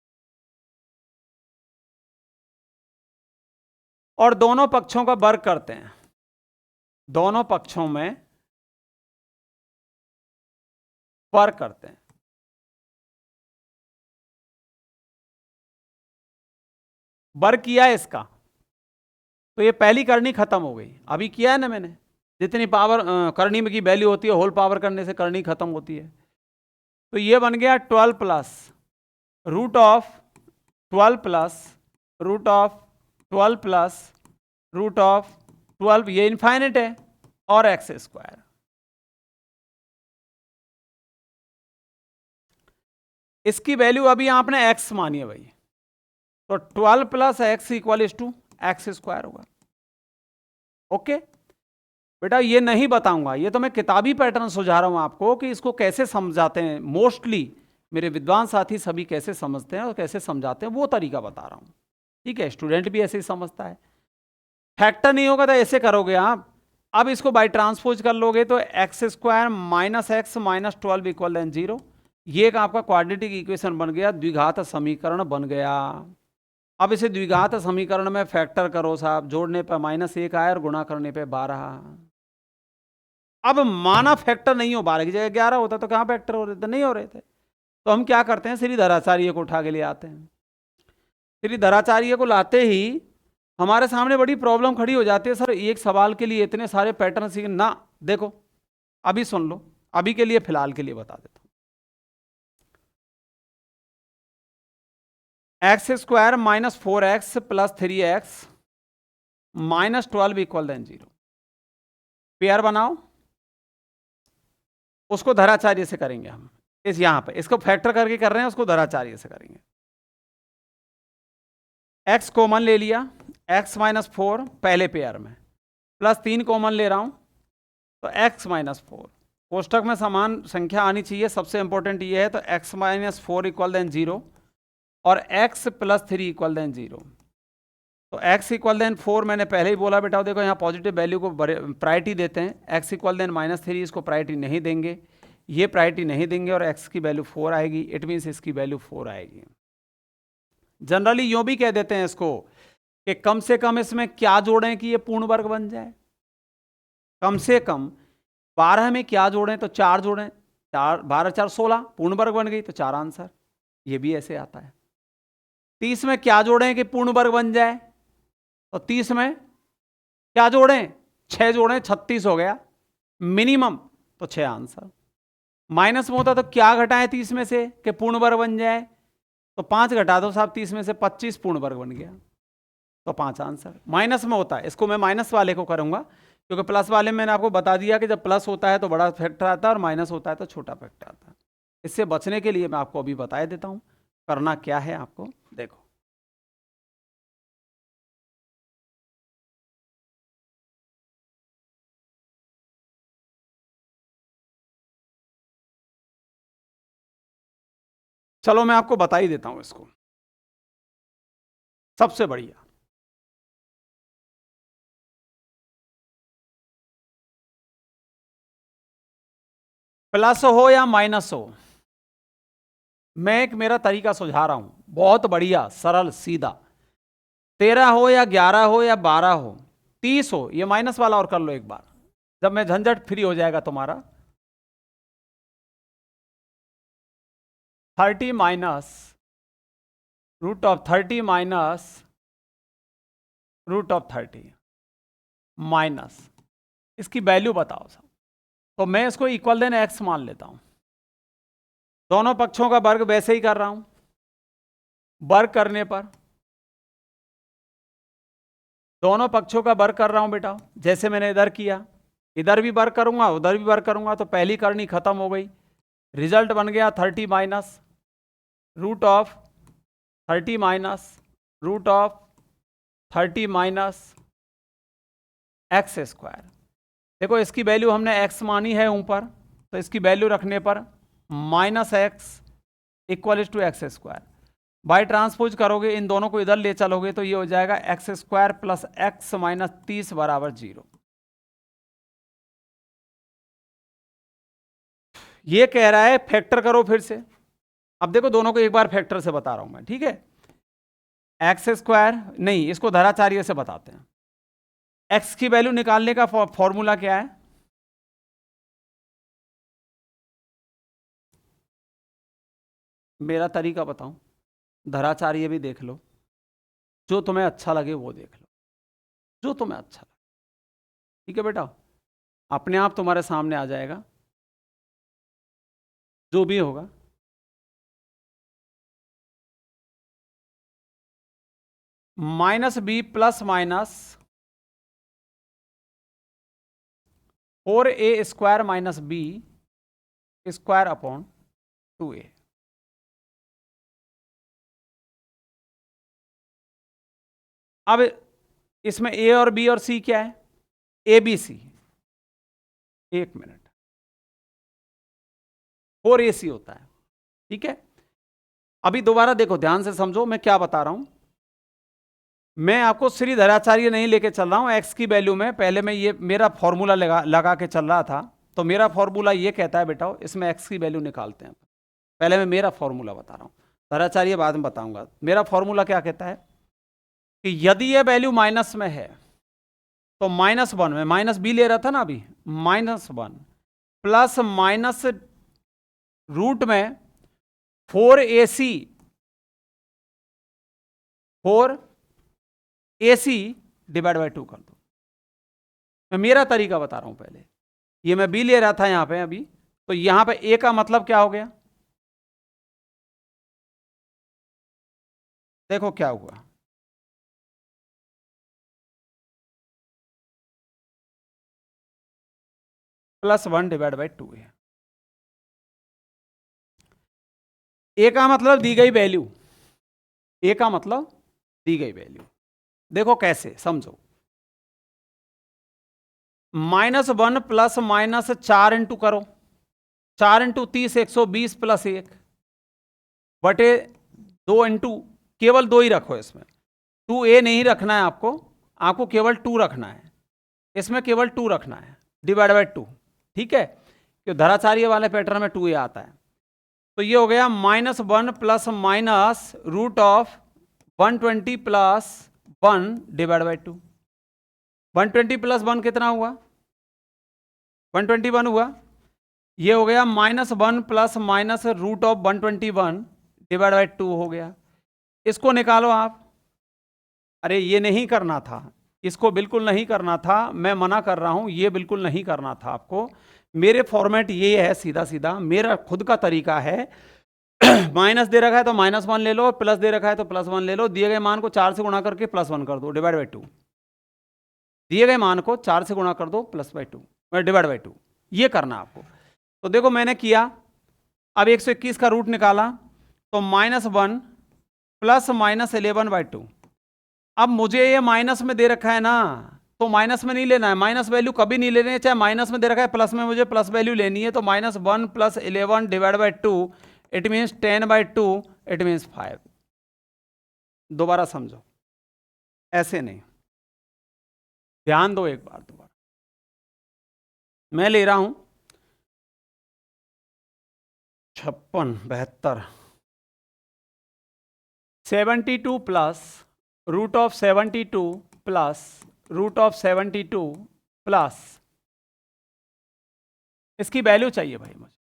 और दोनों पक्षों का वर्ग करते हैं। दोनों पक्षों में वर्ग करते हैं। वर्ग किया है इसका, तो ये पहली करनी खत्म हो गई। अभी किया है ना मैंने, जितनी पावर करनी में की वैल्यू होती है होल पावर करने से करनी खत्म होती है। तो ये बन गया 12 plus root of 12 plus root of 12 plus root of 12, ये इनफाइनेट है, और एक्स स्क्वायर। इसकी वैल्यू अभी आपने एक्स मानी है भाई, तो 12 plus x equal to x square होगा। ओके बेटा, ये नहीं बताऊंगा, ये तो मैं किताबी पैटर्न सुझा रहा हूं आपको कि इसको कैसे समझाते हैं। मोस्टली मेरे विद्वान साथी सभी कैसे समझते हैं और कैसे समझाते हैं, वो तरीका बता रहा हूं। ठीक है, स्टूडेंट भी ऐसे ही समझता है। फैक्टर नहीं होगा तो ऐसे करोगे आप। अब इसको बाई ट्रांसपोज कर लोगे तो x square minus x minus 12 equal then 0। ये एक आपका क्वाड्रेटिक इक्वेशन बन गया, द्विघात समीकरण बन गया। अब इसे द्विघात समीकरण में फैक्टर करो साहब, जोड़ने पर -1 आया और गुणा करने पे 12। अब माना फैक्टर नहीं हो, 12 की जगह 11 होता तो कहां फैक्टर हो रहे थे, नहीं हो रहे थे। तो हम क्या करते हैं, श्रीधराचार्य को उठा के ले आते हैं। श्रीधराचार्य को लाते ही हमारे सामने बड़ी प्रॉब्लम खड़ी हो जाती है। सर एक सवाल के लिए इतने सारे पैटर्न सीख ना, देखो अभी सुन लो, अभी के लिए फिलहाल के लिए बता देता हूं। X square minus 4x plus 3x minus 12 equal then 0, pair बनाओ। उसको धराचार्य से करेंगे हम, इस यहां पे इसको फैक्टर करके कर रहे हैं, उसको धराचार्य से करेंगे। x कॉमन ले लिया, x माइनस 4 पहले पेयर में, प्लस 3 कॉमन ले रहा हूं तो x माइनस 4। कोष्टक में समान संख्या आनी चाहिए, सबसे इंपॉर्टेंट ये है। तो x माइनस 4 इक्वल देन 0 और x प्लस 3 इक्वल देन 0। तो x इक्वल देन 4 मैंने पहले ही बोला बेटा, देखो यहाँ पॉजिटिव वैल्यू को प्रायोरिटी देते हैं। x इक्वल देन -3 इसको प्रायोरिटी नहीं देंगे, ये प्रायोरिटी नहीं देंगे, और x की वैल्यू 4 आएगी। इट मीन्स इसकी वैल्यू 4 आएगी। जनरली यूं भी कह देते हैं इसको कि कम से कम इसमें क्या जोड़ें कि ये पूर्ण वर्ग बन जाए। कम से कम 12 में क्या जोड़ें तो 4 जोड़ें, 4 12 4 16 पूर्ण वर्ग बन गई, तो 4 आंसर। ये भी ऐसे आता है। 30 में क्या जोड़ें कि पूर्ण वर्ग बन जाए, तो 30 में क्या जोड़ें, 6 जोड़ें, 36 हो गया मिनिमम, तो 6 आंसर। माइनस में होता तो क्या घटाएं 30 में से कि पूर्ण वर्ग बन जाए, तो 5 घटा दो साहब 30 में से, 25 पूर्ण वर्ग बन गया, तो 5 आंसर। माइनस में होता है, इसको मैं माइनस वाले को करूंगा, क्योंकि प्लस वाले में मैंने आपको बता दिया कि जब प्लस होता है तो बड़ा फैक्टर आता है और माइनस होता है तो छोटा फैक्टर आता है। इससे बचने के लिए मैं आपको अभी बता देता हूं करना क्या है आपको। देखो चलो मैं आपको बता ही देता हूं इसको। सबसे बढ़िया, प्लस हो या माइनस हो, मैं एक मेरा तरीका सुझा रहा हूं, बहुत बढ़िया सरल सीधा। 13 हो या 11 हो या 12 हो, 30 हो, ये माइनस वाला और कर लो एक बार, जब मैं झंझट फ्री हो जाएगा तुम्हारा। 30 minus root of 30 minus root of 30 minus, इसकी वैल्यू बताओ सब। तो मैं इसको इक्वल देन एक्स मान लेता हूं, दोनों पक्षों का वर्ग वैसे ही कर रहा हूं, वर्ग करने पर दोनों पक्षों का वर्ग कर रहा हूं बेटा, जैसे मैंने इधर किया, इधर भी वर्ग करूंगा उधर भी वर्ग करूंगा, तो पहली करनी खत्म हो गई। रिजल्ट बन गया 30 minus root of 30 minus root of 30 minus x square. देखो इसकी वैल्यू हमने एक्स मानी है ऊपर, तो इसकी वैल्यू रखने पर minus x equal to x square. By transpose करोगे, इन दोनों को इधर ले चलोगे, तो ये हो जाएगा x square plus x minus 30 बराबर 0। ये कह रहा है फैक्टर करो फिर से। अब देखो दोनों को एक बार फैक्टर से बता रहा हूं मैं, ठीक है। एक्स स्क्वायर नहीं, इसको धराचार्य से बताते हैं। एक्स की वैल्यू निकालने का फॉर्मूला क्या है? मेरा तरीका बताऊं, धराचार्य भी देख लो, जो तुम्हें अच्छा लगे वो देख लो, जो तुम्हें अच्छा लगे, ठीक है बेटा, अपने आप तुम्हारे सामने आ जाएगा जो भी होगा। Minus B plus minus 4a square minus B square upon 2a। अब इसमें a और b और c क्या है? ए बी सी, एक मिनट, 4ac होता है, ठीक है। अभी दोबारा देखो, ध्यान से समझो मैं क्या बता रहा हूं। मैं आपको श्री धराचार्य नहीं लेके चल रहा हूं, एक्स की वैल्यू में पहले मैं ये मेरा फॉर्मूला लगा के चल रहा था, तो मेरा फॉर्मूला ये कहता है बेटा, इसमें एक्स की वैल्यू निकालते हैं। पहले मैं मेरा फॉर्मूला बता रहा हूं, धराचार्य बाद में बताऊंगा। मेरा फॉर्मूला क्या कहता है कि यदि ये वैल्यू माइनस में है तो -1 में, माइनस बी ले रहा था ना अभी, -1 प्लस माइनस रूट में 4ac डिवाइड बाई 2 कर दो। मैं मेरा तरीका बता रहा हूं पहले, ये मैं बी ले रहा था यहां पे अभी, तो यहां पे ए का मतलब क्या हो गया, देखो क्या हुआ, +1 डिवाइड बाई 2 है। ए का मतलब दी गई वैल्यू, ए का मतलब दी गई वैल्यू। देखो कैसे समझो, -1 प्लस माइनस 4 इंटू करो, 4 इंटू 30 120 प्लस 1 बटे 2 इंटू, केवल 2 ही रखो इसमें, 2a नहीं रखना है आपको केवल 2 रखना है, इसमें केवल 2 रखना है, डिवाइड बाई 2, ठीक है, क्योंकि धराचार्य वाले पैटर्न में 2a आता है। तो ये हो गया -1 plus minus root of 120 plus 1 divide by 2। 120 plus 1 कितना हुआ? 121 हुआ। ये हो गया -1 plus minus root of 121 divide by 2 हो गया। इसको निकालो आप। अरे ये नहीं करना था, इसको बिल्कुल नहीं करना था, मैं मना कर रहा हूं, ये बिल्कुल नहीं करना था आपको। मेरे फॉर्मेट ये है, सीधा सीधा मेरा खुद का तरीका है। माइनस दे रखा है तो -1 ले लो, प्लस दे रखा है तो +1 ले लो, दिए गए मान को 4 से गुणा करके +1 कर दो डिवाइड बाई 2, दिए गए मान को 4 से गुणा कर दो +2 डिवाइड बाई 2, ये करना आपको। तो देखो मैंने किया, अब 121 का रूट निकाला, तो -1 प्लस -11/2। अब मुझे ये माइनस में दे रखा है ना, तो माइनस में नहीं लेना है, माइनस वैल्यू कभी नहीं लेनी है, चाहे माइनस में दे रखा है प्लस में मुझे प्लस वैल्यू लेनी है। तो -1 plus 11 divide by 2 it means 10/2, it means 5। दोबारा समझो, ऐसे नहीं, ध्यान दो एक बार दोबारा। मैं ले रहा हूं 56, 72, 72 plus root of 72 plus root of 72 plus, इसकी वैल्यू चाहिए भाई मुझे।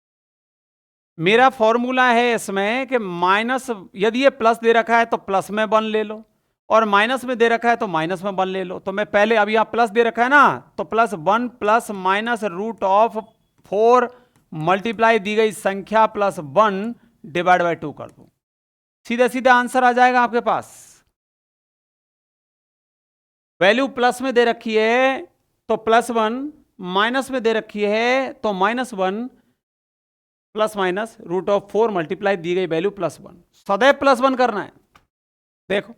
मेरा फॉर्मूला है इसमें कि माइनस, यदि ये प्लस दे रखा है तो प्लस में 1 ले लो, और माइनस में दे रखा है तो माइनस में 1 ले लो। तो मैं पहले, अब यहां प्लस दे रखा है ना, तो +1 plus minus root of 4 multiply दी गई संख्या प्लस 1 डिवाइड बाय 2 कर दो, सीधा सीधा आंसर आ जाएगा आपके पास। वैल्यू प्लस में दे रखी है तो +1, माइनस में दे रखी है तो -1, plus minus root of 4 multiply दी गई वैल्यू +1, सदैव +1 करना है। देखो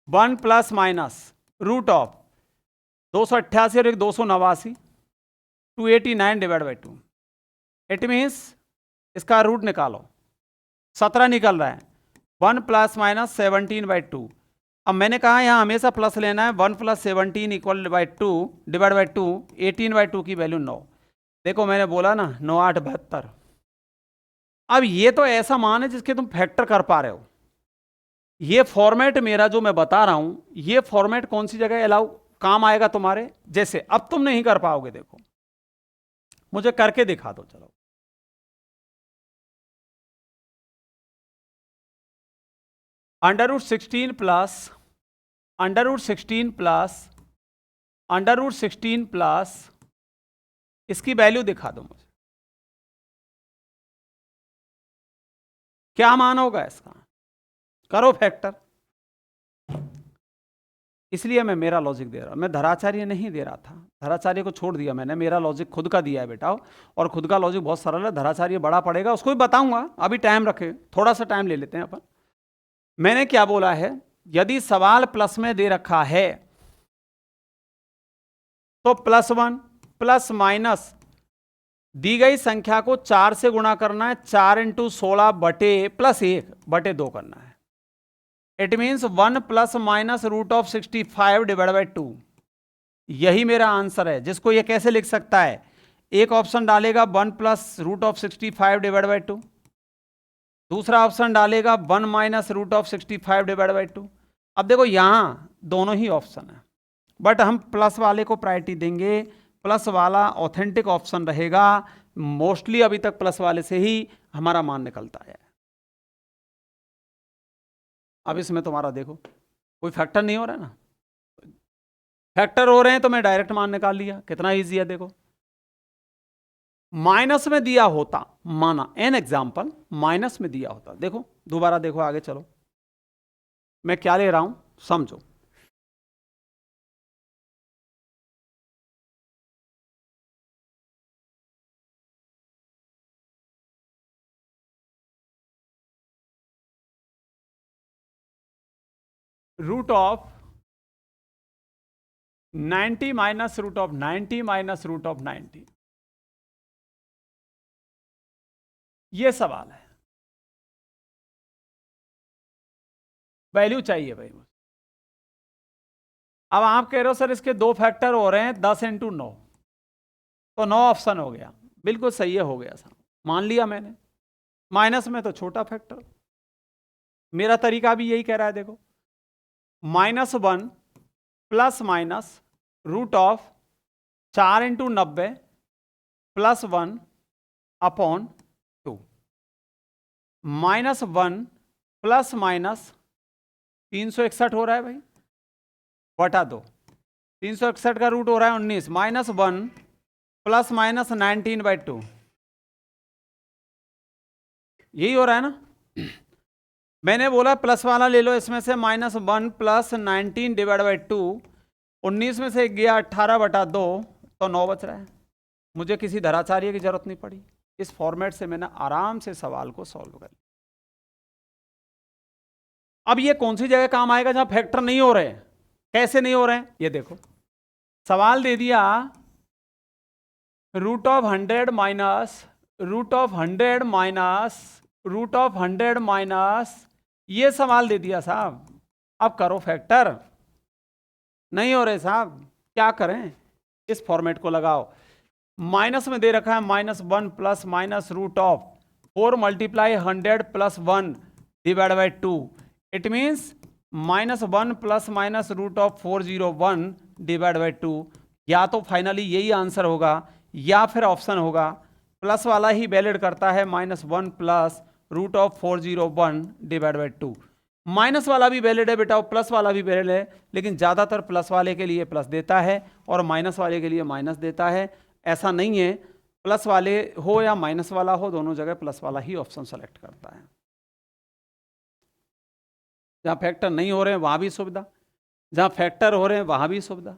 1 प्लस माइनस रूट ऑफ 288 और एक 289, 289 डिवाइड बाई 2। इट मीन्स इसका रूट निकालो, 17 निकल रहा है। 1 प्लस माइनस 17/2। अब मैंने कहा यहां हमेशा प्लस लेना है। 1 plus 17 equal by 2 divide by 2, 18/2 की वैल्यू 9। देखो मैंने बोला ना 9 8 72। अब ये तो ऐसा मान है जिसके तुम फैक्टर कर पा रहे हो। ये फॉर्मेट मेरा जो मैं बता रहा हूं, ये फॉर्मेट कौन सी जगह अलाउ काम आएगा तुम्हारे, जैसे अब तुम नहीं कर पाओगे, देखो मुझे करके दिखा दो। चलो √16 प्लस √16 प्लस √16 प्लस, इसकी वैल्यू दिखा दो मुझे, क्या मान होगा इसका, करो फैक्टर। इसलिए मैं मेरा लॉजिक दे रहा हूं, मैं धराचार्य नहीं दे रहा था, धराचार्य को छोड़ दिया मैंने, मेरा लॉजिक खुद का दिया है बेटा। और खुद का लॉजिक बहुत सरल है, धराचार्य बड़ा पड़ेगा, उसको भी बताऊंगा, अभी टाइम रखे, थोड़ा सा टाइम ले लेते हैं अपन। मैंने क्या बोला है, यदि सवाल प्लस में दे रखा है तो +1 प्लस माइनस दी गई संख्या को 4 से गुणा करना है, 4 × 16 बटे +1/2 करना है। It means 1 plus minus root of 65 divide by 2। यही मेरा आंसर है, जिसको ये कैसे लिख सकता है, एक ऑप्शन डालेगा 1 plus root of 65 divide by 2, दूसरा ऑप्शन डालेगा 1 minus root of 65 divide by 2। अब देखो यहां दोनों ही ऑप्शन है, बट हम प्लस वाले को प्रायोरिटी देंगे, प्लस वाला ऑथेंटिक ऑप्शन रहेगा। मोस्टली अभी तक प्लस वाले से ही हमारा मान निकलता है। अब इसमें तुम्हारा देखो कोई फैक्टर नहीं हो रहा है ना, फैक्टर हो रहे हैं तो मैं डायरेक्ट मान निकाल लिया, कितना इजी है। देखो माइनस में दिया होता, माना एन एग्जाम्पल माइनस में दिया होता, देखो दोबारा देखो, आगे चलो, मैं क्या ले रहा हूं समझो। Root of 90 minus root of 90 minus root of 90, ये सवाल है, वैल्यू चाहिए भाई मुझे। अब आप कह रहे हो सर इसके 2 फैक्टर हो रहे हैं, 10 × 9, तो 9 ऑप्शन हो गया, बिल्कुल सही है, हो गया सर, मान लिया मैंने। माइनस में तो छोटा फैक्टर, मेरा तरीका भी यही कह रहा है। देखो -1 plus minus root of 4 × 90 plus 1 upon 2, -1 plus minus 361 हो रहा है भाई, बटा 2, 361 का रूट हो रहा है 19, -1 प्लस माइनस 19/2, यही हो रहा है ना। मैंने बोला प्लस वाला ले लो, इसमें से -1 प्लस 19 डिवाइड बाई 2, 19 में से गया 18/2, तो 9 बच रहा है। मुझे किसी धराचार्य की जरूरत नहीं पड़ी, इस फॉर्मेट से मैंने आराम से सवाल को सॉल्व कर लिया। अब ये कौन सी जगह काम आएगा जहां फैक्टर नहीं हो रहे हैं, कैसे नहीं हो रहे हैं, ये देखो सवाल दे दिया root of 100 minus root of 100 minus ये सवाल दे दिया साहब, अब करो फैक्टर। नहीं हो रहे साहब, क्या करें, इस फॉर्मेट को लगाओ। माइनस में दे रखा है -1 plus minus root of 4 multiply 100 plus 1 divide by 2, it means -1 plus minus root of 401 divide by 2। या तो फाइनली यही आंसर होगा या फिर ऑप्शन होगा प्लस वाला ही वैलिड करता है, -1 plus root of 401 divide by 2। Minus वाला भी वैलिड है बेटा और प्लस वाला भी वैलिड है, लेकिन ज़्यादातर प्लस वाले के लिए प्लस देता है और माइनस वाले के लिए माइनस देता है। ऐसा नहीं है, प्लस वाले हो या माइनस वाला हो, दोनों जगह प्लस वाला ही ऑप्शन सेलेक्ट करता है। जहाँ फैक्टर नहीं हो रहे हैं वहाँ भी सुविधा, जहाँ फैक्टर हो रहे हैं वहाँ भी सुविधा।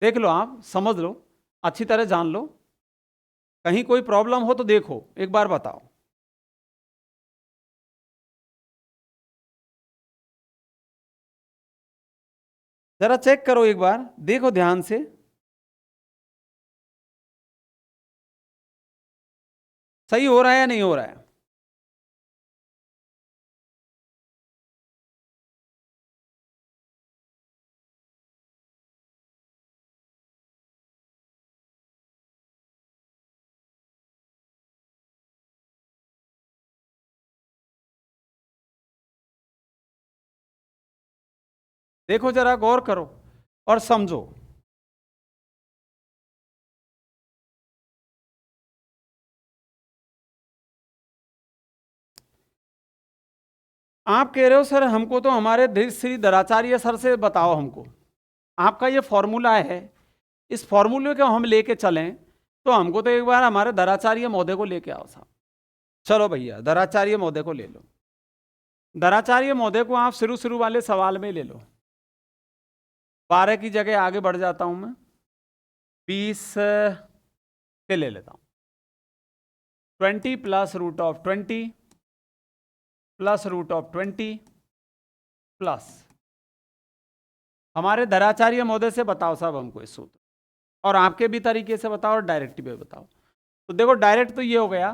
देख लो, आप समझ लो, अच्छी तरह जान लो, कहीं कोई प्रॉब्लम हो तो देखो, एक बार बताओ। जरा चेक करो एक बार, देखो ध्यान से। सही हो रहा है या नहीं हो रहा है? देखो जरा, गौर करो और समझो। आप कह रहे हो सर हमको तो हमारे धीर श्री दराचार्य सर से बताओ, हमको आपका ये फॉर्मूला है, इस फॉर्मूले को हम लेके चलें, तो हमको तो एक बार हमारे दराचार्य महोदय को लेके आओ साहब। चलो भैया, दराचार्य महोदय को ले लो। दराचार्य महोदय को आप शुरू शुरू वाले सवाल में ले लो। 12 की जगह आगे बढ़ जाता हूं मैं, 20 से ले लेता हूं। 20 plus root of 20 plus root of 20 plus, हमारे धराचार्य महोदय से बताओ साहब हमको इस सूत्र, और आपके भी तरीके से बताओ और डायरेक्ट भी बताओ। तो देखो डायरेक्ट तो ये हो गया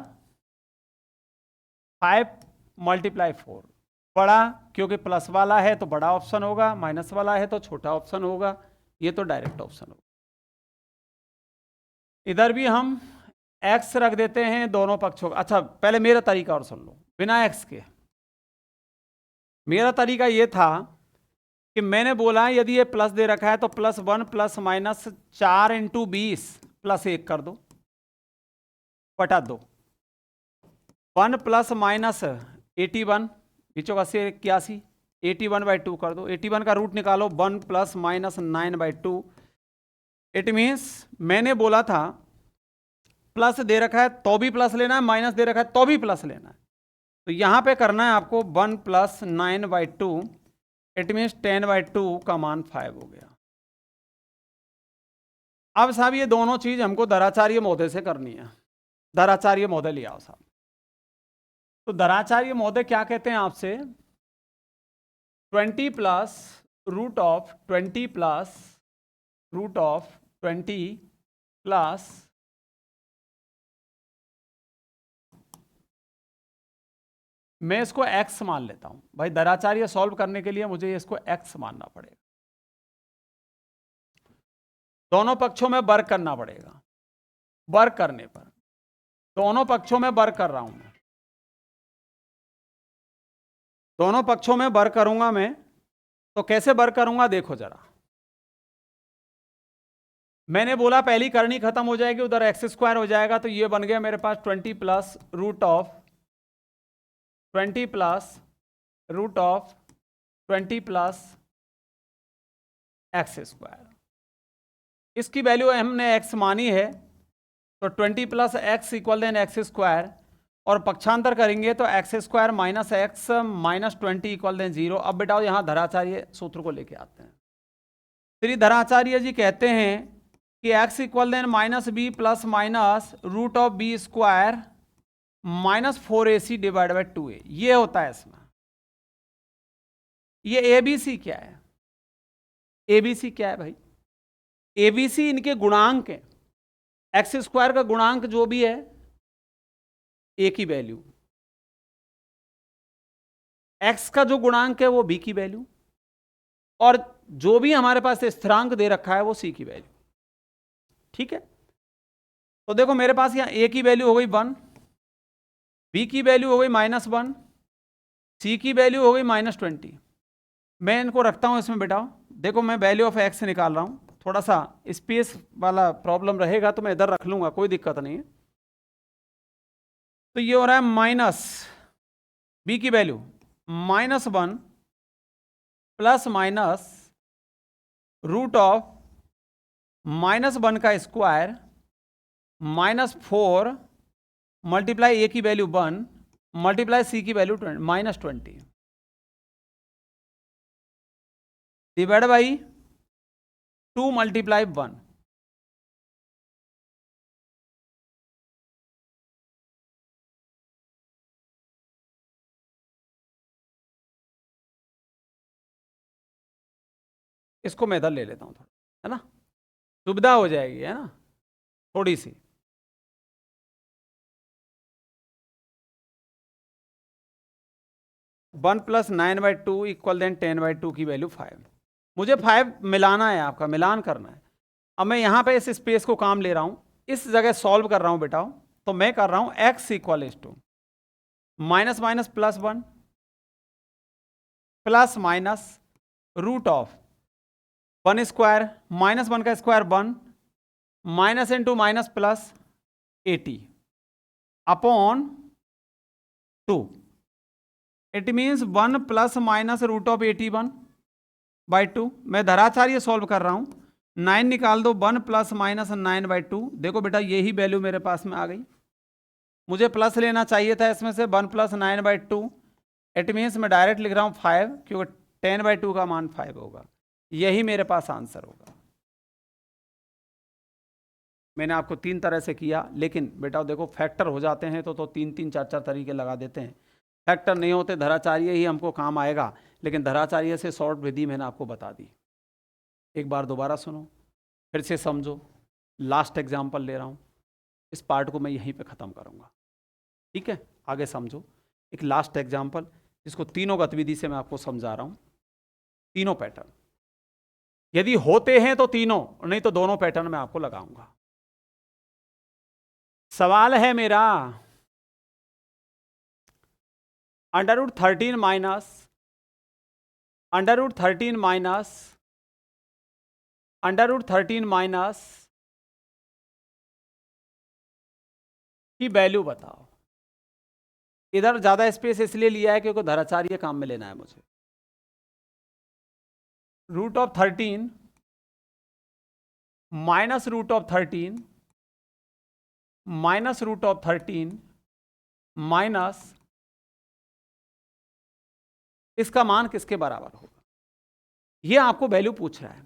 5 मल्टीप्लाई 4, बड़ा क्योंकि प्लस वाला है तो बड़ा ऑप्शन होगा, माइनस वाला है तो छोटा ऑप्शन होगा, ये तो डायरेक्ट ऑप्शन होगा। इधर भी हम x रख देते हैं दोनों पक्षों का। अच्छा पहले मेरा तरीका और सुन लो, बिना x के। मेरा तरीका ये था कि मैंने बोला यदि ये प्लस दे रखा है तो +1 प्लस माइनस 4 इंटू 20 प्लस 1 कर दो बटा 2, 1 प्लस माइनस 81 बीचों का से 81, 81/2 कर दो, 81 का रूट निकालो, 1 प्लस माइनस 9/2। इट मीन्स मैंने बोला था प्लस दे रखा है तो भी प्लस लेना है, माइनस दे रखा है तो भी प्लस लेना है। तो यहां पे करना है आपको 1 प्लस 9/2, इट मीन्स 10/2 का मान 5 हो गया। अब साहब ये दोनों चीज हमको दराचार्य महोदय से करनी है। दराचार्य महोदय ले आओ साहब। तो दराचार्य महोदय क्या कहते हैं आपसे, 20 plus root of 20 plus root of 20 plus मैं इसको x मान लेता हूं भाई, दराचार्य सॉल्व करने के लिए मुझे इसको x मानना पड़ेगा, दोनों पक्षों में वर्ग करना पड़ेगा। वर्ग करने पर दोनों पक्षों में वर्ग कर रहा हूं मैं, दोनों पक्षों में वर्ग करूंगा मैं। तो कैसे वर्ग करूंगा देखो जरा, मैंने बोला पहली करनी खत्म हो जाएगी, उधर x² हो जाएगा, तो ये बन गया मेरे पास 20 plus root of 20 plus root of 20 plus x²। इसकी वैल्यू हमने x मानी है, तो 20 plus x equal then x², और पक्षांतर करेंगे तो x² minus x minus 20 equal then 0। अब बेटा यहाँ धराचार्य सूत्र को लेके आते हैं। श्री धराचार्य जी कहते हैं कि x equal then -b plus minus root of b² minus 4ac divide by 2a, ये होता है इसमें। ये abc क्या है, abc क्या है भाई, abc इनके गुणांक है। एक्स स्क्वायर का गुणांक जो भी है ए की वैल्यू, एक्स का जो गुणांक है वो बी की वैल्यू, और जो भी हमारे पास स्थिरांक दे रखा है वो सी की वैल्यू। ठीक है, तो देखो मेरे पास यहां ए की वैल्यू हो गई 1, बी की वैल्यू हो गई -1, सी की वैल्यू हो गई -20। मैं इनको रखता हूं इसमें बेटा, देखो मैं वैल्यू ऑफ एक्स निकाल रहा हूं, थोड़ा सा स्पेस वाला प्रॉब्लम रहेगा तो मैं इधर रख लूंगा, कोई दिक्कत नहीं है। तो ये हो रहा है माइनस बी की value -1 plus minus root of -1 का स्क्वायर -4 मल्टीप्लाई ए की वैल्यू 1 मल्टीप्लाई सी की वैल्यू -20 डिवाइड बाई 2 मल्टीप्लाई 1। इसको मैं इधर ले लेता हूं थोड़ा, है ना, सुविधा हो जाएगी, है ना, थोड़ी सी। वन प्लस 9/2 इक्वल देन 10/2 की वैल्यू 5। मुझे 5 मिलाना है, आपका मिलान करना है। अब मैं यहाँ पे इस स्पेस को काम ले रहा हूँ, इस जगह सॉल्व कर रहा हूँ बेटा, तो मैं कर रहा हूँ x equal to minus minus plus 1 plus minus root of 1 square -1 का square 1 minus into minus plus 80 upon 2। It means 1 plus minus root of 81/2। मैं धराचार्य सॉल्व कर रहा हूं, 9 निकाल दो, 1 प्लस माइनस 9/2। देखो बेटा यही वैल्यू मेरे पास में आ गई, मुझे प्लस लेना चाहिए था इसमें से 1 प्लस 9/2। इट मीन्स मैं डायरेक्ट लिख रहा हूं 5, क्योंकि 10/2 का मान 5 होगा, यही मेरे पास आंसर होगा। मैंने आपको 3 तरह से किया, लेकिन बेटा देखो फैक्टर हो जाते हैं तो 3-3 4-4 तरीके लगा देते हैं। फैक्टर नहीं होते धराचार्य ही हमको काम आएगा, लेकिन धराचार्य से शॉर्ट विधि मैंने आपको बता दी। एक बार दोबारा सुनो, फिर से समझो। लास्ट एग्जाम्पल ले रहा हूँ, इस पार्ट को मैं यहीं पे ख़त्म करूँगा, ठीक है, आगे समझो। एक लास्ट एग्जाम्पल, जिसको तीनों गतिविधि से मैं आपको समझा रहा हूँ, तीनों पैटर्न यदि होते हैं तो तीनों, नहीं तो दोनों पैटर्न मैं आपको लगाऊंगा। सवाल है मेरा, √13 माइनस √13 माइनस की वैल्यू बताओ। इधर ज्यादा स्पेस इसलिए लिया है क्योंकि धराचार्य काम में लेना है मुझे। √13 माइनस √13 माइनस √13 माइनस इसका मान किसके बराबर होगा, ये आपको वैल्यू पूछ रहा है।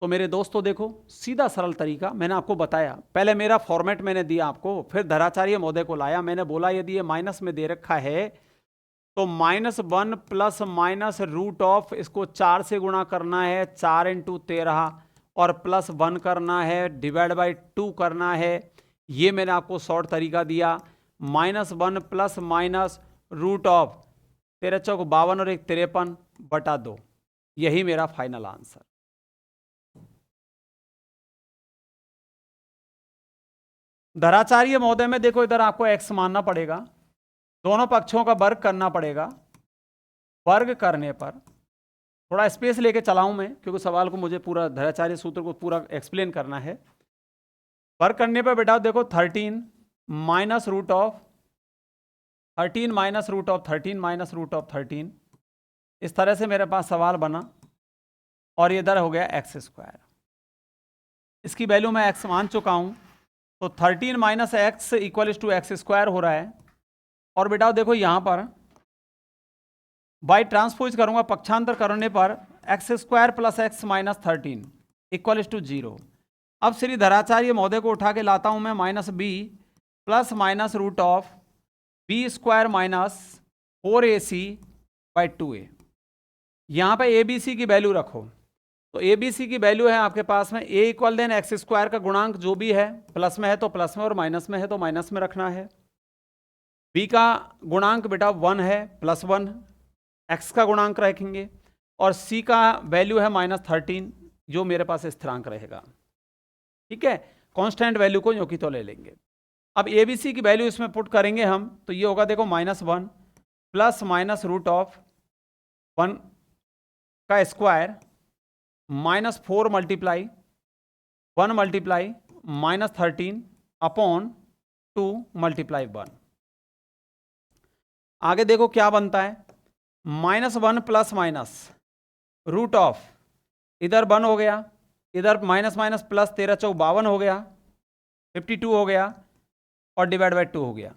तो मेरे दोस्तों देखो, सीधा सरल तरीका मैंने आपको बताया। पहले मेरा फॉर्मेट मैंने दिया आपको, फिर धराचार्य महोदय को लाया। मैंने बोला यदि ये माइनस में दे रखा है तो -1 प्लस माइनस रूट ऑफ, इसको 4 से गुणा करना है, 4 × 13, और प्लस 1 करना है, डिवाइड बाई 2 करना है। ये मैंने आपको शॉर्ट तरीका दिया। -1 प्लस माइनस रूट ऑफ 13 चौक 52 और 1 53/2, यही मेरा फाइनल आंसर। धराचार्य महोदय में देखो, इधर आपको x मानना पड़ेगा, दोनों पक्षों का वर्ग करना पड़ेगा। वर्ग करने पर थोड़ा स्पेस लेके चलाऊं मैं, क्योंकि सवाल को मुझे पूरा धराचार्य सूत्र को पूरा एक्सप्लेन करना है। वर्ग करने पर बेटा देखो 13 minus root of 13 minus root of 13 minus root of 13, इस तरह से मेरे पास सवाल बना, और इधर हो गया x²। इसकी वैल्यू मैं x मान चुका हूं, तो 13 minus x equal to x² हो रहा है। और बेटा देखो यहां पर बाई ट्रांसपोज करूंगा, पक्षांतर करने पर x² plus x minus 13 equal to 0। अब श्री धराचार्य महोदय को उठा के लाता हूं मैं, -b plus minus root of b² minus 4ac/2a। यहां पे abc की वैल्यू रखो, तो ए बी सी की वैल्यू है आपके पास में ए इक्वल देन एक्स स्क्वायर का गुणांक जो भी है, प्लस में है तो प्लस में और माइनस में है तो माइनस में रखना है। बी का गुणांक बेटा 1 है, +1, एक्स का गुणांक रखेंगे, और सी का वैल्यू है -13 जो मेरे पास स्थिरांक रहेगा। ठीक है, कांस्टेंट वैल्यू को यों की तो ले लेंगे। अब ए बी सी की वैल्यू इसमें पुट करेंगे हम, तो ये होगा देखो -1 प्लस माइनस रूट ऑफ 1 का square -4 multiply 1 multiply -13 upon 2 multiply 1। आगे देखो क्या बनता है, -1 प्लस माइनस रूट ऑफ, इधर 1 हो गया, इधर माइनस माइनस प्लस 13 चौक 52 हो गया, 52 हो गया, और डिवाइड बाई 2 हो गया।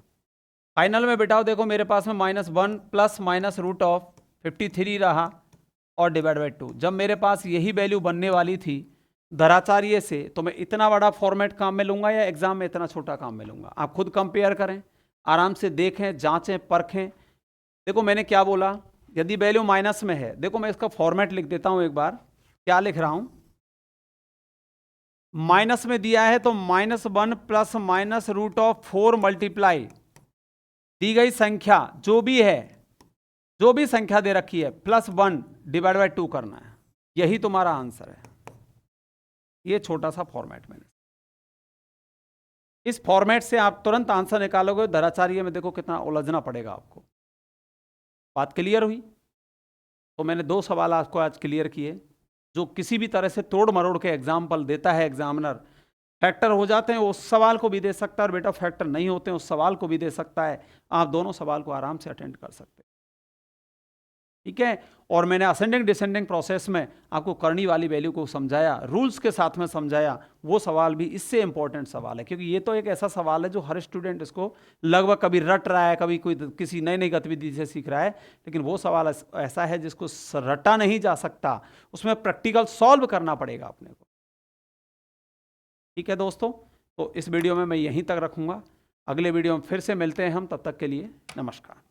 फाइनल में बेटा देखो मेरे पास में -1 प्लस माइनस रूट ऑफ 53 रहा और डिवाइड बाई 2। जब मेरे पास यही वैल्यू बनने वाली थी धराचार्य से, तो मैं इतना बड़ा फॉर्मेट काम में लूंगा या एग्जाम में इतना छोटा काम में लूंगा? आप खुद कंपेयर करें, आराम से देखें, जांचें, परखें। देखो मैंने क्या बोला, यदि वैल्यू माइनस में है, देखो मैं इसका फॉर्मेट लिख देता हूं एक बार, क्या लिख रहा हूं। माइनस में दिया है तो -1 plus minus root of 4 multiply दी गई संख्या जो भी है, जो भी संख्या दे रखी है, +1 डिवाइड बाई 2 करना है। यही तुम्हारा आंसर है। ये छोटा सा फॉर्मेट मैंने, इस फॉर्मेट से आप तुरंत आंसर निकालोगे। धराचार्य में देखो कितना उलझना पड़ेगा आपको। बात क्लियर हुई? तो मैंने 2 सवाल आपको आज क्लियर किए, जो किसी भी तरह से तोड़ मरोड़ के एग्जाम्पल देता है एग्जामिनर। फैक्टर हो जाते हैं उस सवाल को भी दे सकता है, और बेटा फैक्टर नहीं होते हैं उस सवाल को भी दे सकता है। आप दोनों सवाल को आराम से अटेंड कर सकते हैं। ठीक है, और मैंने असेंडिंग डिसेंडिंग प्रोसेस में आपको करनी वाली वैल्यू को समझाया, रूल्स के साथ में समझाया। वो सवाल भी इससे इंपॉर्टेंट सवाल है, क्योंकि ये तो एक ऐसा सवाल है जो हर स्टूडेंट इसको लगभग कभी रट रहा है, कभी कोई किसी नई नई गतिविधि से सीख रहा है, लेकिन वो सवाल ऐसा है जिसको रटा नहीं जा सकता, उसमें प्रैक्टिकल सॉल्व करना पड़ेगा अपने को। ठीक है दोस्तों, तो इस वीडियो में मैं यहीं तक रखूंगा। अगले वीडियो में फिर से मिलते हैं हम, तब तक के लिए नमस्कार।